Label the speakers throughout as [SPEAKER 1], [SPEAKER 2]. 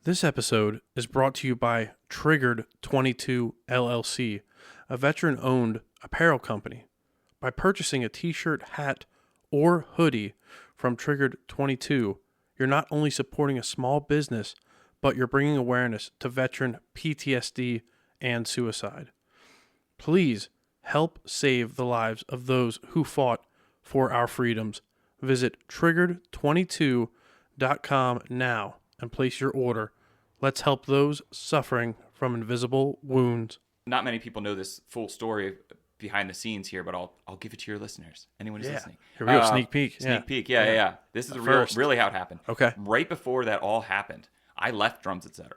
[SPEAKER 1] This episode is brought to you by Triggered 22 LLC, a veteran-owned apparel company. By purchasing a t-shirt, hat, or hoodie from Triggered 22, you're not only supporting a small business, but you're bringing awareness to veteran PTSD and suicide. Please help save the lives of those who fought for our freedoms. Visit triggered22.com now and place your order. Let's help those suffering from invisible wounds.
[SPEAKER 2] Not many people know this full story behind the scenes here, but I'll give it to your listeners. Anyone who's listening.
[SPEAKER 1] Here we go. Sneak peek.
[SPEAKER 2] Sneak peek. Yeah. This is really how it happened.
[SPEAKER 1] Okay.
[SPEAKER 2] Right before that all happened, I left Drums, Etc.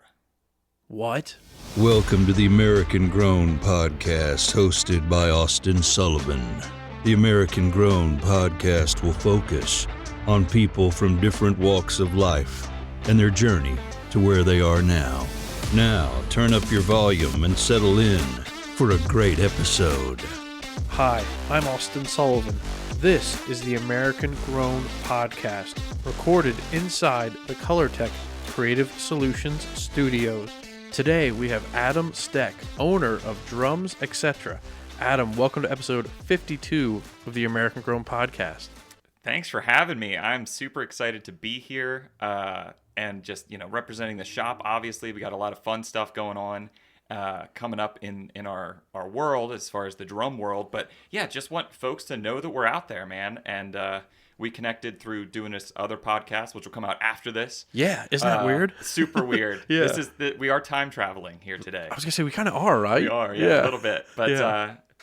[SPEAKER 1] What?
[SPEAKER 3] Welcome to the American Grown Podcast, hosted by Austin Sullivan. The American Grown Podcast will focus on people from different walks of life and their journey to where they are now. Now, turn up your volume and settle in for a great episode.
[SPEAKER 1] Hi, I'm Austin Sullivan. This is the American Grown Podcast, recorded inside the Colortech Creative Solutions studios. Today, we have Adam Stec, owner of Drums, Etc. Adam, welcome to episode 52 of the American Grown Podcast.
[SPEAKER 2] Thanks for having me. I'm super excited to be here and just, representing the shop. Obviously, we got a lot of fun stuff going on coming up in our world as far as the drum world. But yeah, just want folks to know that we're out there, man. And we connected through doing this other podcast, which will come out after this.
[SPEAKER 1] Yeah, isn't that weird?
[SPEAKER 2] Super weird.
[SPEAKER 1] Yeah.
[SPEAKER 2] We are time traveling here today.
[SPEAKER 1] I was going to say, we kind of are, right?
[SPEAKER 2] We are, yeah, a little bit. But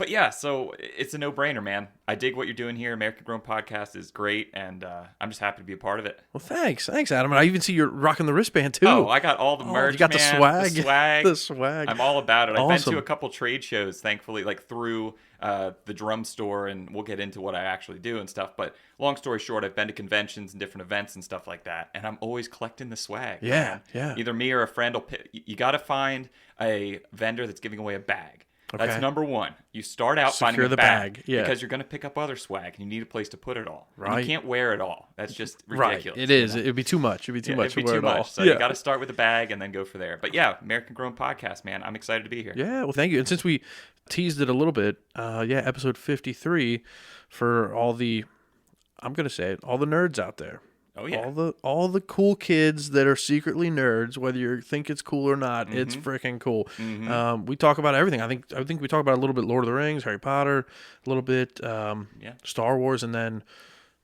[SPEAKER 1] yeah.
[SPEAKER 2] So it's a no-brainer, man. I dig what you're doing here. American Grown Podcast is great, and I'm just happy to be a part of it.
[SPEAKER 1] Well, thanks, Adam. And I even see you're rocking the wristband too.
[SPEAKER 2] Oh, I got all the merch.
[SPEAKER 1] You got
[SPEAKER 2] man.
[SPEAKER 1] the swag. The swag.
[SPEAKER 2] I'm all about it. I've
[SPEAKER 1] Awesome.
[SPEAKER 2] been to a couple trade shows, thankfully, like through the drum store, and we'll get into what I actually do and stuff. But long story short, I've been to conventions and different events and stuff like that, and I'm always collecting the swag.
[SPEAKER 1] Yeah,
[SPEAKER 2] man.
[SPEAKER 1] yeah.
[SPEAKER 2] Either me or a friend will. You got to find a vendor that's giving away a bag.
[SPEAKER 1] Okay.
[SPEAKER 2] That's number one. You start out
[SPEAKER 1] Secure
[SPEAKER 2] finding a
[SPEAKER 1] the
[SPEAKER 2] bag
[SPEAKER 1] yeah.
[SPEAKER 2] because you're going to pick up other swag and you need a place to put it all.
[SPEAKER 1] Right.
[SPEAKER 2] And you can't wear it all. That's just ridiculous.
[SPEAKER 1] Right. It is. It'd be too much. It'd be too much.
[SPEAKER 2] It'd be too much. So you got to start with a bag and then go for there. But yeah, American Grown Podcast, man. I'm excited to be here.
[SPEAKER 1] Yeah. Well, thank you. And since we teased it a little bit, episode 53 for all the, I'm going to say it, all the nerds out there.
[SPEAKER 2] Oh yeah.
[SPEAKER 1] All the cool kids that are secretly nerds, whether you think it's cool or not, it's freaking cool.
[SPEAKER 2] Mm-hmm.
[SPEAKER 1] We talk about everything. I think we talk about a little bit Lord of the Rings, Harry Potter, a little bit Star Wars, and then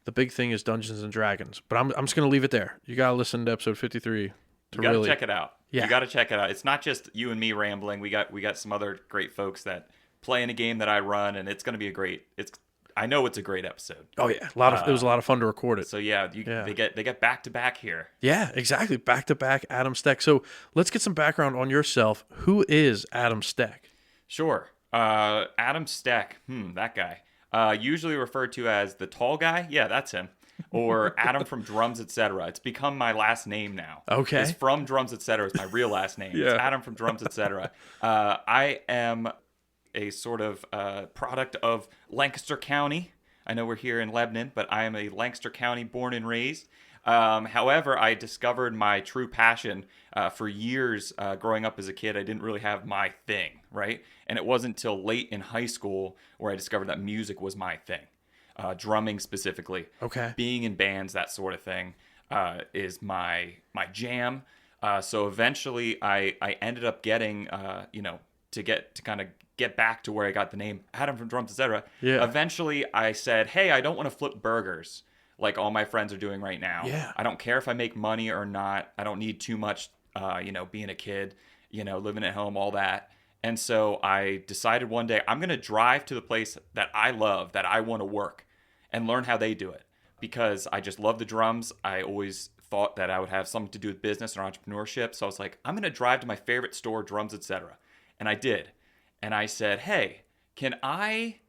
[SPEAKER 1] the big thing is Dungeons and Dragons. But I'm just gonna leave it there. You gotta listen to episode 53
[SPEAKER 2] You gotta check it out.
[SPEAKER 1] Yeah.
[SPEAKER 2] You gotta check it out. It's not just you and me rambling. We got some other great folks that play in a game that I run, and it's gonna be I know it's a great episode.
[SPEAKER 1] Oh yeah, it was a lot of fun to record it.
[SPEAKER 2] So they get back to back here.
[SPEAKER 1] Yeah, exactly, back to back. Adam Stec. So let's get some background on yourself. Who is Adam Stec?
[SPEAKER 2] Sure, Adam Stec. That guy. Usually referred to as the tall guy. Yeah, that's him. Or Adam from Drums, Etc. It's become my last name now.
[SPEAKER 1] Okay.
[SPEAKER 2] It's from Drums, Etc. It's my real last name.
[SPEAKER 1] Yeah.
[SPEAKER 2] It's Adam from Drums, Etc. I am a sort of product of Lancaster County. I know we're here in Lebanon, but I am a Lancaster County born and raised. However, I discovered my true passion for years growing up as a kid. I didn't really have my thing, right? And it wasn't until late in high school where I discovered that music was my thing. Drumming specifically.
[SPEAKER 1] Okay.
[SPEAKER 2] Being in bands, that sort of thing, is my jam. So eventually I ended up getting, to kind of get back to where I got the name Adam from Drums, Etc.
[SPEAKER 1] Yeah.
[SPEAKER 2] Eventually I said, hey, I don't want to flip burgers like all my friends are doing right now.
[SPEAKER 1] Yeah.
[SPEAKER 2] I don't care if I make money or not. I don't need too much, being a kid, living at home, all that. And so I decided one day I'm going to drive to the place that I love, that I want to work, and learn how they do it. Because I just love the drums. I always thought that I would have something to do with business or entrepreneurship. So I was like, I'm going to drive to my favorite store, Drums, Etc. And I did. And I said, hey, can I,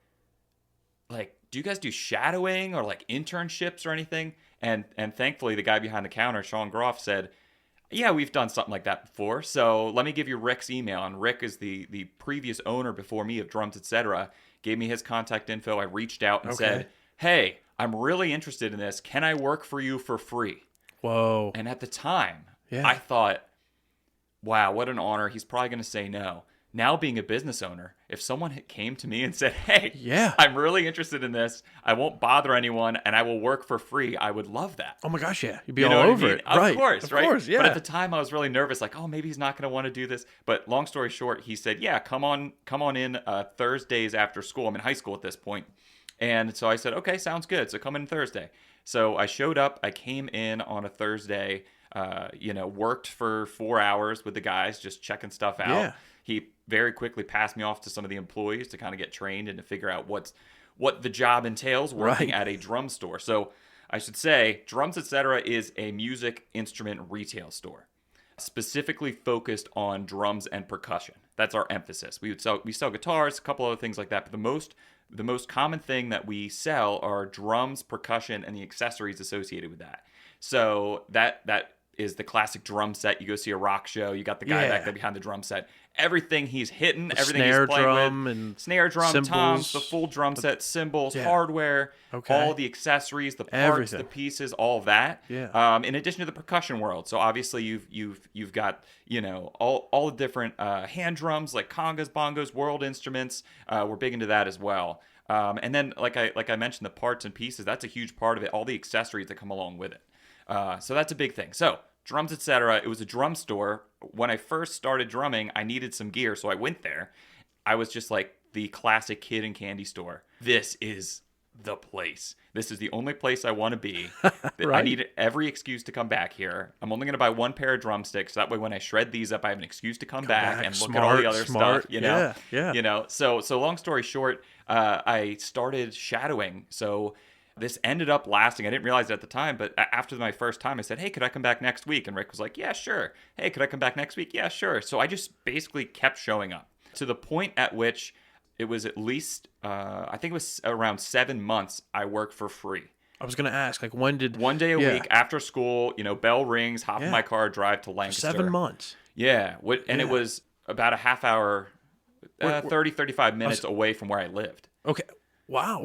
[SPEAKER 2] do you guys do shadowing or internships or anything? And thankfully, the guy behind the counter, Shawn said, yeah, we've done something like that before. So let me give you Rick's email. And Rick is the previous owner before me of Drums, Etc. Gave me his contact info. I reached out and said, hey, I'm really interested in this. Can I work for you for free?
[SPEAKER 1] Whoa.
[SPEAKER 2] And at the time,
[SPEAKER 1] Yeah.
[SPEAKER 2] I thought, wow, what an honor. He's probably going to say no. Now being a business owner, if someone came to me and said, hey,
[SPEAKER 1] Yeah.
[SPEAKER 2] I'm really interested in this, I won't bother anyone, and I will work for free, I would love that.
[SPEAKER 1] Oh my gosh, yeah. You'd be
[SPEAKER 2] You
[SPEAKER 1] all
[SPEAKER 2] know what I
[SPEAKER 1] over
[SPEAKER 2] mean?
[SPEAKER 1] it.
[SPEAKER 2] Of
[SPEAKER 1] Right.
[SPEAKER 2] course,
[SPEAKER 1] Of
[SPEAKER 2] right?
[SPEAKER 1] course, yeah.
[SPEAKER 2] But at the time, I was really nervous, like, oh, maybe he's not going to want to do this. But long story short, he said, yeah, come on in Thursdays after school. I'm in high school at this point. And so I said, okay, sounds good. So come in Thursday. So I showed up. I came in on a Thursday, worked for 4 hours with the guys, just checking stuff out.
[SPEAKER 1] Yeah.
[SPEAKER 2] He very quickly passed me off to some of the employees to kind of get trained and to figure out what the job entails working at a drum store. So I should say, Drums Etc. is a music instrument retail store, specifically focused on drums and percussion. That's our emphasis. We sell guitars, a couple other things like that, but the most common thing that we sell are drums, percussion, and the accessories associated with that. So that is the classic drum set. You go see a rock show, you got the guy back there behind the drum set. Everything he's hitting, everything he's playing with,
[SPEAKER 1] and
[SPEAKER 2] snare drum,
[SPEAKER 1] cymbals,
[SPEAKER 2] toms, the full drum set, cymbals, hardware, all the accessories, the parts, the pieces, all of that.
[SPEAKER 1] Yeah.
[SPEAKER 2] In addition to the percussion world, so obviously you've got all the different hand drums like congas, bongos, world instruments. We're big into that as well. And then like I mentioned, the parts and pieces, that's a huge part of it. All the accessories that come along with it. So that's a big thing. So Drums Etc. It was a drum store. When I first started drumming, I needed some gear, so I went there. I was just like the classic kid in candy store. This is the place. This is the only place I want to be.
[SPEAKER 1] Right.
[SPEAKER 2] I need every excuse to come back here. I'm only going to buy one pair of drumsticks. That way, when I shred these up, I have an excuse to come back and look at all the other stuff.
[SPEAKER 1] Yeah.
[SPEAKER 2] So long story short, I started shadowing. So this ended up lasting. I didn't realize it at the time, but after my first time, I said, hey, could I come back next week? And Rick was like, yeah, sure. Hey, could I come back next week? Yeah, sure. So I just basically kept showing up to the point at which it was at least, I think it was around 7 months I worked for free.
[SPEAKER 1] I was going to ask, like, when did...
[SPEAKER 2] One day a week after school, bell rings, hop in my car, drive to Lancaster.
[SPEAKER 1] 7 months.
[SPEAKER 2] Yeah. And it was about a half hour, 30, 35 minutes away from where I lived.
[SPEAKER 1] Okay. Wow.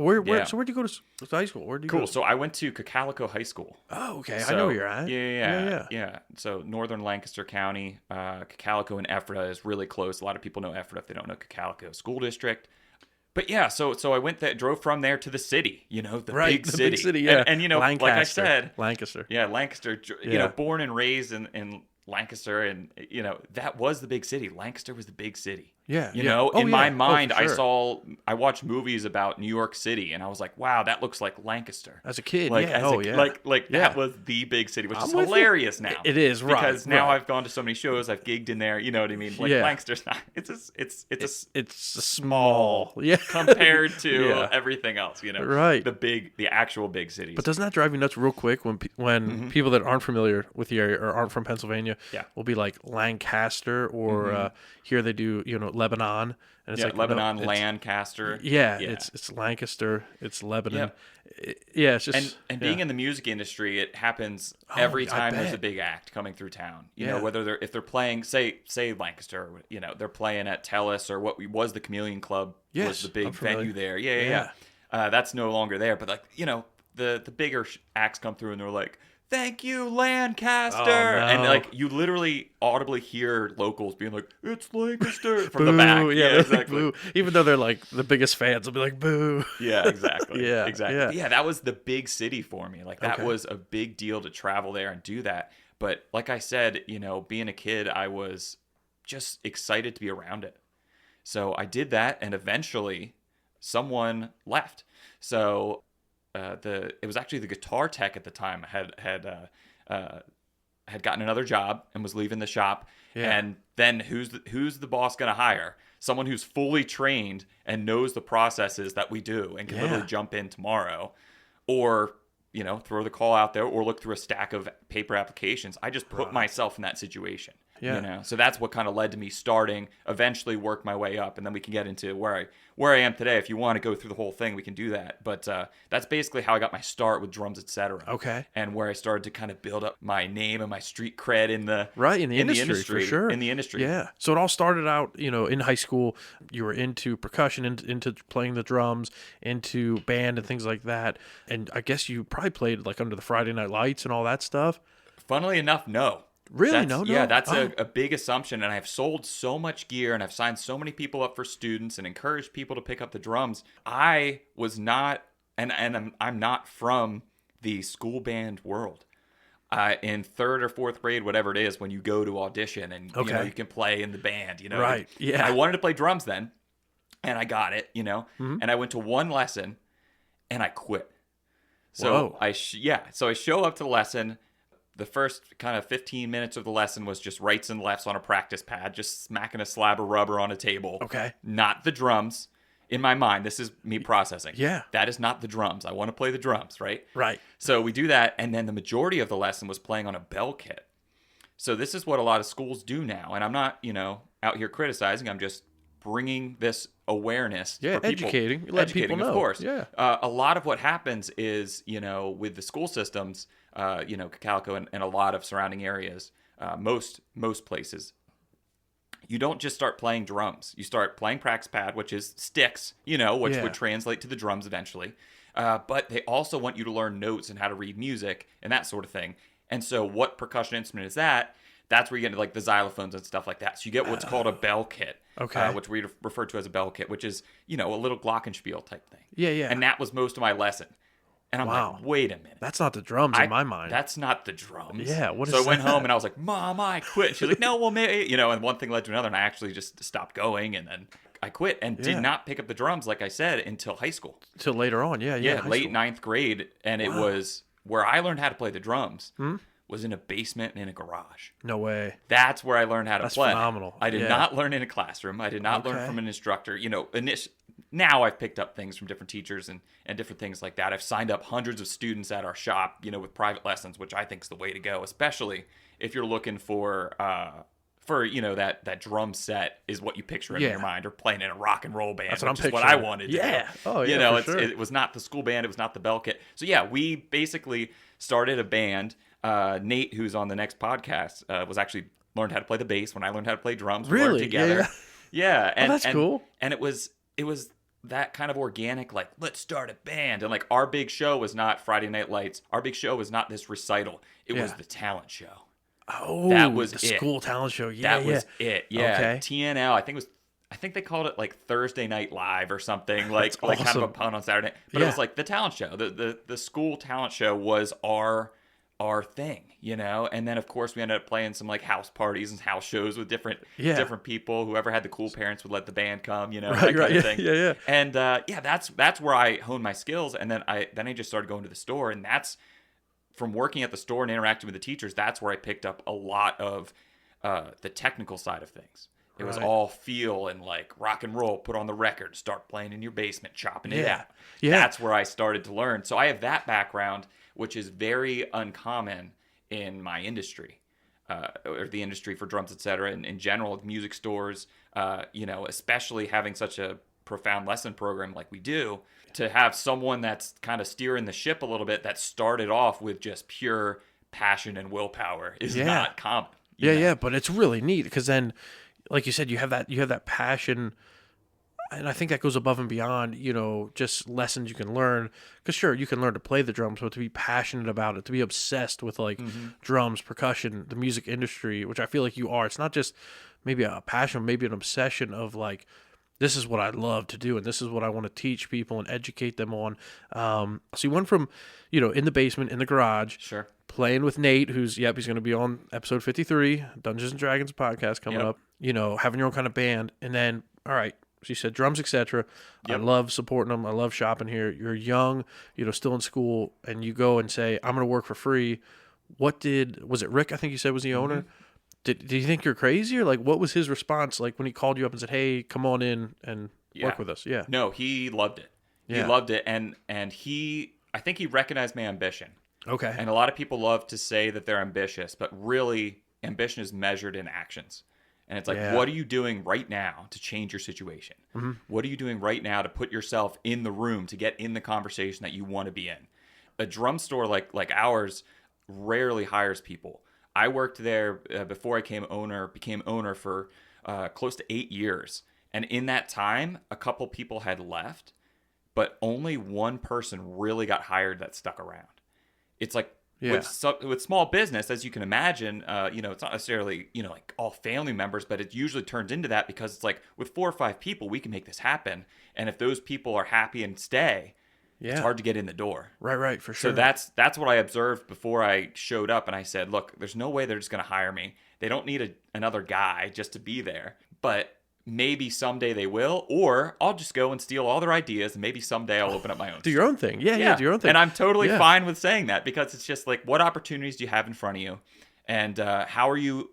[SPEAKER 1] So where'd you go to high school? Where'd you go?
[SPEAKER 2] Cool. So I went to Cocalico High School.
[SPEAKER 1] Oh, okay.
[SPEAKER 2] So,
[SPEAKER 1] I know where you're at.
[SPEAKER 2] Yeah. So northern Lancaster County, Cocalico and Ephrata is really close. A lot of people know Ephrata if they don't know Cocalico School District. But yeah, so I went there, drove from there to the city, the big city.
[SPEAKER 1] Big city, yeah.
[SPEAKER 2] And
[SPEAKER 1] Lancaster,
[SPEAKER 2] like I said,
[SPEAKER 1] Lancaster.
[SPEAKER 2] Yeah, Lancaster, born and raised in Lancaster, and that was the big city. Lancaster was the big city.
[SPEAKER 1] Yeah.
[SPEAKER 2] In my mind,
[SPEAKER 1] sure.
[SPEAKER 2] I watched movies about New York City, and I was like, wow, that looks like Lancaster.
[SPEAKER 1] As a kid,
[SPEAKER 2] Like that was the big city, which is hilarious now.
[SPEAKER 1] It is, right?
[SPEAKER 2] Because now I've gone to so many shows, I've gigged in there. You know what I mean? Like Lancaster's not. It's
[SPEAKER 1] a small,
[SPEAKER 2] compared to everything else.
[SPEAKER 1] Right?
[SPEAKER 2] The actual big cities.
[SPEAKER 1] But doesn't that drive you nuts real quick when people that aren't familiar with the area or aren't from Pennsylvania will be like Lancaster or here they do Lebanon, and it's like
[SPEAKER 2] Lebanon, Lancaster.
[SPEAKER 1] Yeah, it's Lancaster, it's Lebanon. It's just
[SPEAKER 2] and being in the music industry, it happens every time there's a big act coming through town. You know, whether if they're playing, say Lancaster, they're playing at Tellus or what was the Chameleon Club was the big venue there. Yeah. That's no longer there, but the bigger acts come through and they're like, thank you, Lancaster.
[SPEAKER 1] Oh, no.
[SPEAKER 2] And like you literally audibly hear locals being like, it's Lancaster from the back.
[SPEAKER 1] Yeah, exactly. Boo. Even though they're like the biggest fans, they'll be like, boo.
[SPEAKER 2] Yeah, exactly. Exactly.
[SPEAKER 1] Yeah.
[SPEAKER 2] Yeah, that was the big city for me. Like that was a big deal to travel there and do that. But like I said, being a kid, I was just excited to be around it. So I did that, and eventually someone left. So it was actually the guitar tech at the time had gotten another job and was leaving the shop. And then who's the boss going to hire? Someone who's fully trained and knows the processes that we do and can literally jump in tomorrow, or throw the call out there, or look through a stack of paper applications. I just put myself in that situation. So that's what kind of led to me starting, eventually work my way up, and then we can get into where I am today. If you want to go through the whole thing, we can do that. But that's basically how I got my start with Drums Etc.
[SPEAKER 1] Okay.
[SPEAKER 2] And where I started to kind of build up my name and my street cred in the
[SPEAKER 1] industry for sure.
[SPEAKER 2] In the industry.
[SPEAKER 1] Yeah. So it all started out, in high school. You were into percussion, into playing the drums, into band and things like that. And I guess you probably played like under the Friday Night Lights and all that stuff.
[SPEAKER 2] Funnily enough, no.
[SPEAKER 1] Really? No.
[SPEAKER 2] Yeah, that's
[SPEAKER 1] Oh,
[SPEAKER 2] a big assumption. And I've sold so much gear and I've signed so many people up for students and encouraged people to pick up the drums. I was not, and I'm not from the school band world. In third or fourth grade, whatever it is, when you go to audition and you can play in the band,
[SPEAKER 1] Right. Yeah.
[SPEAKER 2] I wanted to play drums then, and I got it, and I went to one lesson, and I quit. So
[SPEAKER 1] Whoa.
[SPEAKER 2] So I show up to the lesson. The first kind of 15 minutes of the lesson was just rights and lefts on a practice pad, just smacking a slab of rubber on a table.
[SPEAKER 1] Okay.
[SPEAKER 2] Not the drums. In my mind, this is me processing.
[SPEAKER 1] Yeah.
[SPEAKER 2] That is not the drums. I want to play the drums, right?
[SPEAKER 1] Right.
[SPEAKER 2] So we do that, and then the majority of the lesson was playing on a bell kit. So this is what a lot of schools do now, and I'm not, out here criticizing. I'm just bringing this awareness
[SPEAKER 1] Yeah,
[SPEAKER 2] for people.
[SPEAKER 1] educating. Let people know.
[SPEAKER 2] Of course.
[SPEAKER 1] Yeah.
[SPEAKER 2] A lot of what happens is, with the school systems, Calico and a lot of surrounding areas, most places, you don't just start playing drums. You start playing practice pad, which is sticks, which would translate to the drums eventually. But they also want you to learn notes and how to read music and that sort of thing. And so what percussion instrument is that? That's where you get into like the xylophones and stuff like that. So you get what's called a bell kit, which we refer to as a bell kit, which is, a little glockenspiel type thing.
[SPEAKER 1] Yeah, yeah.
[SPEAKER 2] And that was most of my lesson. And I'm like, wait a minute.
[SPEAKER 1] That's not the drums in my mind.
[SPEAKER 2] That's not the drums.
[SPEAKER 1] Yeah, what is
[SPEAKER 2] So I went
[SPEAKER 1] that?
[SPEAKER 2] home and I was like, Mom, I quit. She's like, no, well, maybe, and one thing led to another, and I actually just stopped going, and then I quit and did not pick up the drums, like I said, until high school.
[SPEAKER 1] Till later on, yeah.
[SPEAKER 2] Late ninth grade, and it was where I learned how to play the drums. Was in a basement and in a garage.
[SPEAKER 1] No way.
[SPEAKER 2] That's where I learned how to play.
[SPEAKER 1] That's phenomenal.
[SPEAKER 2] I did not learn in a classroom. I did not learn from an instructor. Now I've picked up things from different teachers and different things like that. I've signed up hundreds of students at our shop, with private lessons, which I think is the way to go, especially if you're looking for that drum set is what you picture in your mind, or playing in a rock and roll band, which is what I wanted to do.
[SPEAKER 1] Oh, yeah, for sure.
[SPEAKER 2] It was not the school band. It was not the bell kit. So, we basically started a band. Nate, who's on the next podcast, was actually learned how to play the bass when I learned how to play drums. We learned together. Yeah. And
[SPEAKER 1] that's cool.
[SPEAKER 2] And it was that kind of organic, like, let's start a band. And like, our big show was not Friday Night Lights. Our big show was not this recital. It was the talent show.
[SPEAKER 1] Oh,
[SPEAKER 2] that was
[SPEAKER 1] the school talent show.
[SPEAKER 2] Yeah, that was it. Yeah.
[SPEAKER 1] Okay.
[SPEAKER 2] TNL, I think they called it like Thursday Night Live or something, like
[SPEAKER 1] awesome.
[SPEAKER 2] kind of a pun on Saturday. But it was like the talent show. The school talent show was our thing, and then of course we ended up playing some like house parties and house shows with different people. Whoever had the cool parents would let the band come, that kind of thing.
[SPEAKER 1] Yeah.
[SPEAKER 2] And that's where I honed my skills, and then I just started going to the store, and that's from working at the store and interacting with the teachers. That's where I picked up a lot of the technical side of things. It was all feel and like rock and roll, put on the record, start playing in your basement, chopping it out. Yeah. That's where I started to learn. So I have that background, which is very uncommon in my industry, or the industry for drums, etc. And in general, music stores, especially having such a profound lesson program like we do, to have someone that's kind of steering the ship a little bit that started off with just pure passion and willpower is not common.
[SPEAKER 1] Yeah, but it's really neat because then, like you said, you have that passion. And I think that goes above and beyond, just lessons you can learn. Because sure, you can learn to play the drums, but to be passionate about it, to be obsessed with like drums, percussion, the music industry, which I feel like you are. It's not just maybe a passion, maybe an obsession of like, this is what I love to do, and this is what I want to teach people and educate them on. So you went from, in the basement, in the garage,
[SPEAKER 2] sure,
[SPEAKER 1] playing with Nate, he's going to be on episode 53, Dungeons and Dragons podcast coming up. Having your own kind of band, and then all right. So you said drums, etc. I love supporting them. I love shopping here. You're young, still in school, and you go and say, I'm going to work for free. Was it Rick, I think you said was the owner? Did you think you're crazy? Or like, what was his response like when he called you up and said, hey, come on in and work with us? Yeah.
[SPEAKER 2] No, he loved it. He loved it. And I think he recognized my ambition.
[SPEAKER 1] Okay.
[SPEAKER 2] And a lot of people love to say that they're ambitious, but really ambition is measured in actions. And it's like, what are you doing right now to change your situation? What are you doing right now to put yourself in the room, to get in the conversation that you want to be in? A drum store like ours rarely hires people. I worked there before I became owner for close to 8 years. And in that time, a couple people had left, but only one person really got hired that stuck around. It's like
[SPEAKER 1] Yeah.
[SPEAKER 2] With small business, as you can imagine, it's not necessarily, like all family members, but it usually turns into that because it's like with 4 or 5 people, we can make this happen. And if those people are happy and stay, it's hard to get in the door.
[SPEAKER 1] Right, for sure.
[SPEAKER 2] So that's what I observed before I showed up. And I said, look, there's no way they're just going to hire me. They don't need another guy just to be there. But maybe someday they will, or I'll just go and steal all their ideas, and maybe someday I'll open up my own.
[SPEAKER 1] Do your own thing. Yeah, do your own thing.
[SPEAKER 2] And I'm totally fine with saying that because it's just like, what opportunities do you have in front of you? And how are you,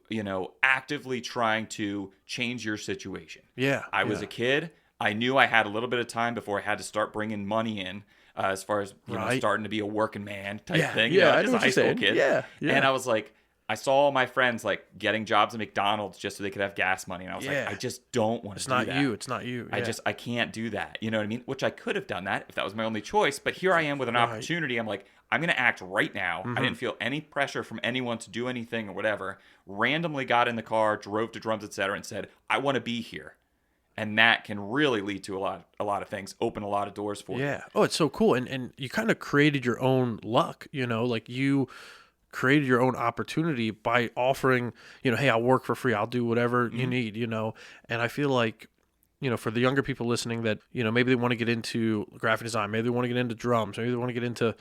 [SPEAKER 2] actively trying to change your situation?
[SPEAKER 1] Yeah.
[SPEAKER 2] I was a kid. I knew I had a little bit of time before I had to start bringing money in as far as starting to be a working man type thing.
[SPEAKER 1] Yeah,
[SPEAKER 2] just a high school kid.
[SPEAKER 1] Yeah.
[SPEAKER 2] And I was like, I saw all my friends like getting jobs at McDonald's just so they could have gas money. And I was like, I just don't want to do that.
[SPEAKER 1] It's not you. Yeah.
[SPEAKER 2] I can't do that. You know what I mean? Which I could have done that if that was my only choice. But here I am with an opportunity. I'm like, I'm going to act right now.
[SPEAKER 1] Mm-hmm.
[SPEAKER 2] I didn't feel any pressure from anyone to do anything or whatever. Randomly got in the car, drove to Drums, etc., and said, I want to be here. And that can really lead to a lot of things, open a lot of doors for you.
[SPEAKER 1] Yeah. Oh, it's so cool. And you kind of created your own luck, like you created your own opportunity by offering, hey, I'll work for free. I'll do whatever you need, And I feel like, for the younger people listening that, maybe they want to get into graphic design, maybe they want to get into drums, maybe they want to get into,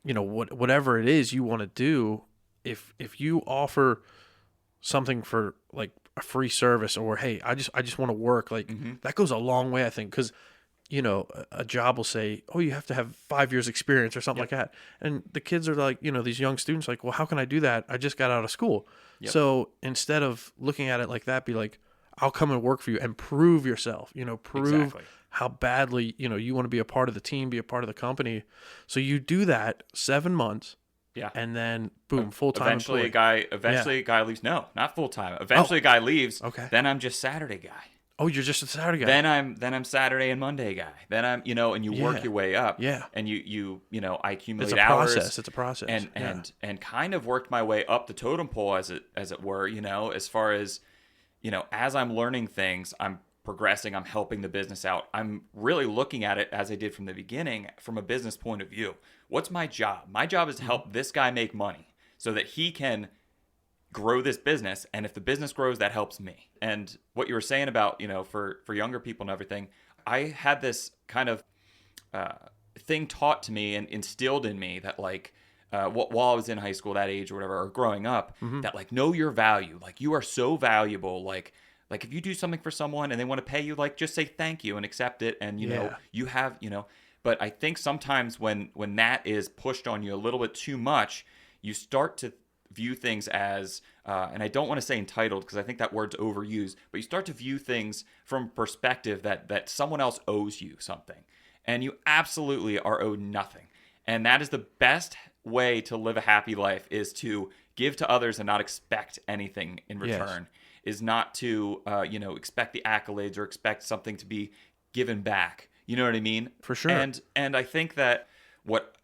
[SPEAKER 1] whatever it is you want to do. If you offer something for like a free service, or, hey, I just want to work, like that goes a long way, I think. 'Cause a job will say, oh, you have to have 5 years experience or something like that. And the kids are like, these young students like, well, how can I do that? I just got out of school. Yep. So instead of looking at it like that, be like, I'll come and work for you and prove yourself, prove how badly, you want to be a part of the team, be a part of the company. So you do that 7 months. Yeah. And then boom, full-time
[SPEAKER 2] Eventually
[SPEAKER 1] employee.
[SPEAKER 2] a guy leaves. No, not full-time. Eventually a guy leaves. Okay. Then I'm just Saturday guy.
[SPEAKER 1] Oh, you're just a Saturday guy.
[SPEAKER 2] Then I'm Saturday and Monday guy. Then I'm, and you work your way up.
[SPEAKER 1] Yeah.
[SPEAKER 2] And I accumulate
[SPEAKER 1] hours. It's a process.
[SPEAKER 2] And kind of worked my way up the totem pole as it were, as far as, as I'm learning things, I'm progressing, I'm helping the business out. I'm really looking at it as I did from the beginning from a business point of view. What's my job? My job is to help this guy make money so that he can grow this business, and if the business grows, that helps me. And what you were saying about for younger people and everything, I had this kind of thing taught to me and instilled in me that like while I was in high school, that age or whatever, or growing up, that like know your value, like you are so valuable, like if you do something for someone and they want to pay you, like just say thank you and accept it, and you have But I think sometimes when that is pushed on you a little bit too much, you start to view things as, and I don't want to say entitled because I think that word's overused, but you start to view things from perspective that someone else owes you something, and you absolutely are owed nothing. And that is the best way to live a happy life, is to give to others and not expect anything in return. Yes. Is not to expect the accolades or expect something to be given back. You know what I mean?
[SPEAKER 1] For sure.
[SPEAKER 2] And I think that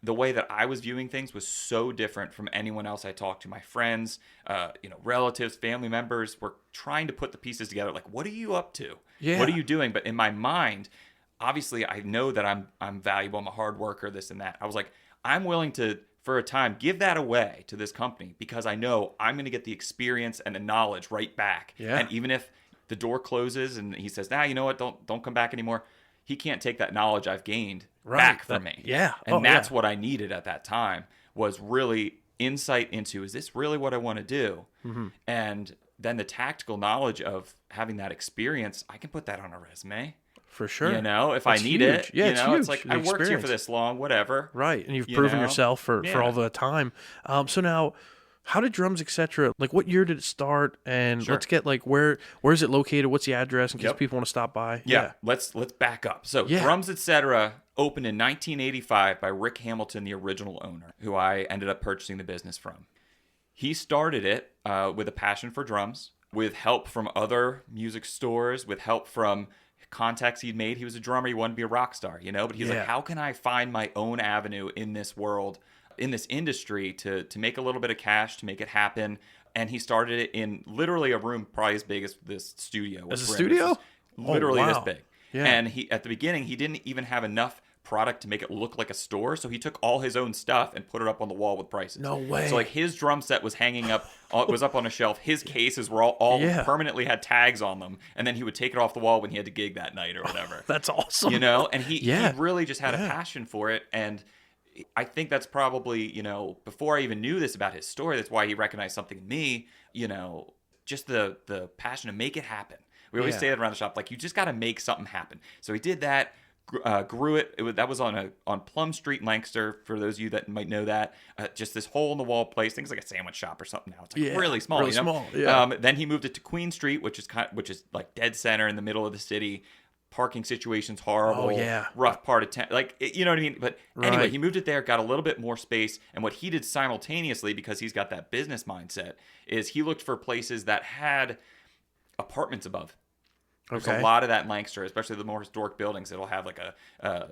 [SPEAKER 2] the way that I was viewing things was so different from anyone else I talked to. My friends, relatives, family members were trying to put the pieces together. Like, what are you up to? Yeah. What are you doing? But in my mind, obviously, I know that I'm valuable. I'm a hard worker, this and that. I was like, I'm willing to, for a time, give that away to this company because I know I'm going to get the experience and the knowledge right back. Yeah. And even if the door closes and he says, you know what, don't come back anymore, he can't take that knowledge I've gained back from me.
[SPEAKER 1] Yeah.
[SPEAKER 2] And that's what I needed at that time, was really insight into, is this really what I want to do? Mm-hmm. And then the tactical knowledge of having that experience, I can put that on a resume.
[SPEAKER 1] For sure.
[SPEAKER 2] If I need it.
[SPEAKER 1] Yeah, it's huge.
[SPEAKER 2] It's like, I worked here for this long, whatever.
[SPEAKER 1] Right. And you've proven yourself for all the time. So now, how did Drums, etc., like what year did it start? And let's get like, where is it located? What's the address in case people want to stop by?
[SPEAKER 2] Yeah. Let's back up. So Drums, etc. opened in 1985 by Rick Hamilton, the original owner, who I ended up purchasing the business from. He started it with a passion for drums, with help from other music stores, with help from contacts he'd made. He was a drummer. He wanted to be a rock star, but he's like, how can I find my own avenue in this world, in this industry, to make a little bit of cash, to make it happen? And he started it in literally a room probably as big as this studio.
[SPEAKER 1] As a studio?
[SPEAKER 2] Literally this big.
[SPEAKER 1] Yeah.
[SPEAKER 2] And at the beginning, he didn't even have enough product to make it look like a store. So he took all his own stuff and put it up on the wall with prices.
[SPEAKER 1] No way.
[SPEAKER 2] So like his drum set was hanging up, was up on a shelf. His cases were all permanently had tags on them. And then he would take it off the wall when he had to gig that night or whatever.
[SPEAKER 1] That's awesome.
[SPEAKER 2] You know, and he really just had a passion for it. And I think that's probably, you know, before I even knew this about his story, that's why he recognized something in me, you know, just the passion to make it happen. We always say that around the shop, like, you just got to make something happen. So he did that, grew it. That was on Plum Street in Lancaster, for those of you that might know that. Just this hole-in-the-wall place. Things like a sandwich shop or something now. It's like really small,
[SPEAKER 1] really
[SPEAKER 2] you know?
[SPEAKER 1] small, yeah.
[SPEAKER 2] Then he moved it to Queen Street, which is like dead center in the middle of the city. Parking situation's horrible, rough part of town. Like, you know what I mean? But anyway, he moved it there, got a little bit more space. And what he did simultaneously, because he's got that business mindset, is he looked for places that had apartments above. There's a lot of that in Lancaster, especially the more historic buildings. It'll have like a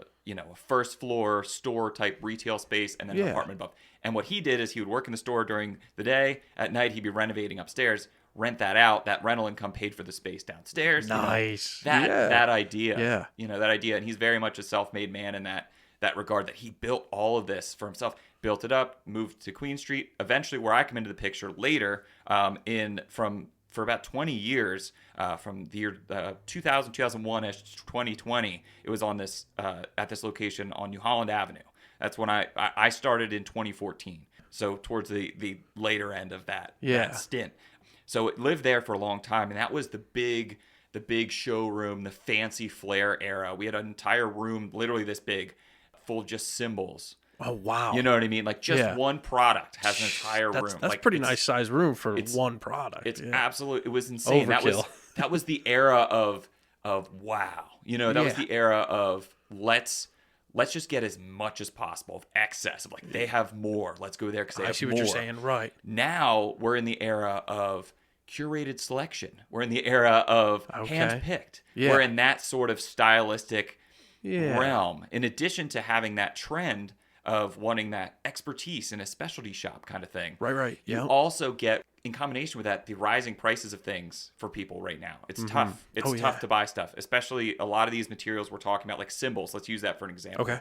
[SPEAKER 2] first floor store type retail space and then an apartment above. And what he did is he would work in the store during the day. At night, he'd be renovating upstairs, rent that out. That rental income paid for the space downstairs.
[SPEAKER 1] Nice.
[SPEAKER 2] You know, that idea. Yeah. You know, that idea. And he's very much a self-made man in that regard, that he built all of this for himself, built it up, moved to Queen Street. Eventually, where I come into the picture later, for about 20 years, from the year 2000, 2001-ish, 2020, it was on this at this location on New Holland Avenue. That's when I started in 2014. So towards the later end of that stint. So it lived there for a long time, and that was the big showroom, the fancy flair era. We had an entire room, literally this big, full of just cymbals.
[SPEAKER 1] Oh, wow.
[SPEAKER 2] You know what I mean? Like, just one product has an entire room.
[SPEAKER 1] That's
[SPEAKER 2] like,
[SPEAKER 1] pretty nice size room for one product.
[SPEAKER 2] It's absolutely, it was insane.
[SPEAKER 1] Overkill.
[SPEAKER 2] That was the era of wow. You know, that was the era of let's just get as much as possible of excess. Of like, they have more. Let's go there because they have more. I see what you're saying. Right. Now we're in the era of curated selection. We're in the era of handpicked. Yeah. We're in that sort of stylistic realm. In addition to having that trend of wanting that expertise in a specialty shop kind of thing. Right. You also get, in combination with that, the rising prices of things for people right now. It's tough. It's tough to buy stuff, especially a lot of these materials we're talking about, like cymbals. Let's use that for an example. Okay.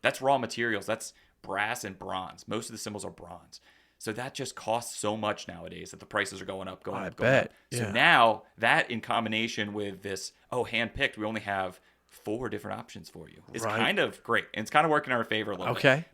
[SPEAKER 2] That's raw materials. That's brass and bronze. Most of the cymbals are bronze. So that just costs so much nowadays that the prices are going up. So now that, in combination with this, handpicked, we only have 4 different options for you. It's kind of great. And it's kind of working in our favor a little bit.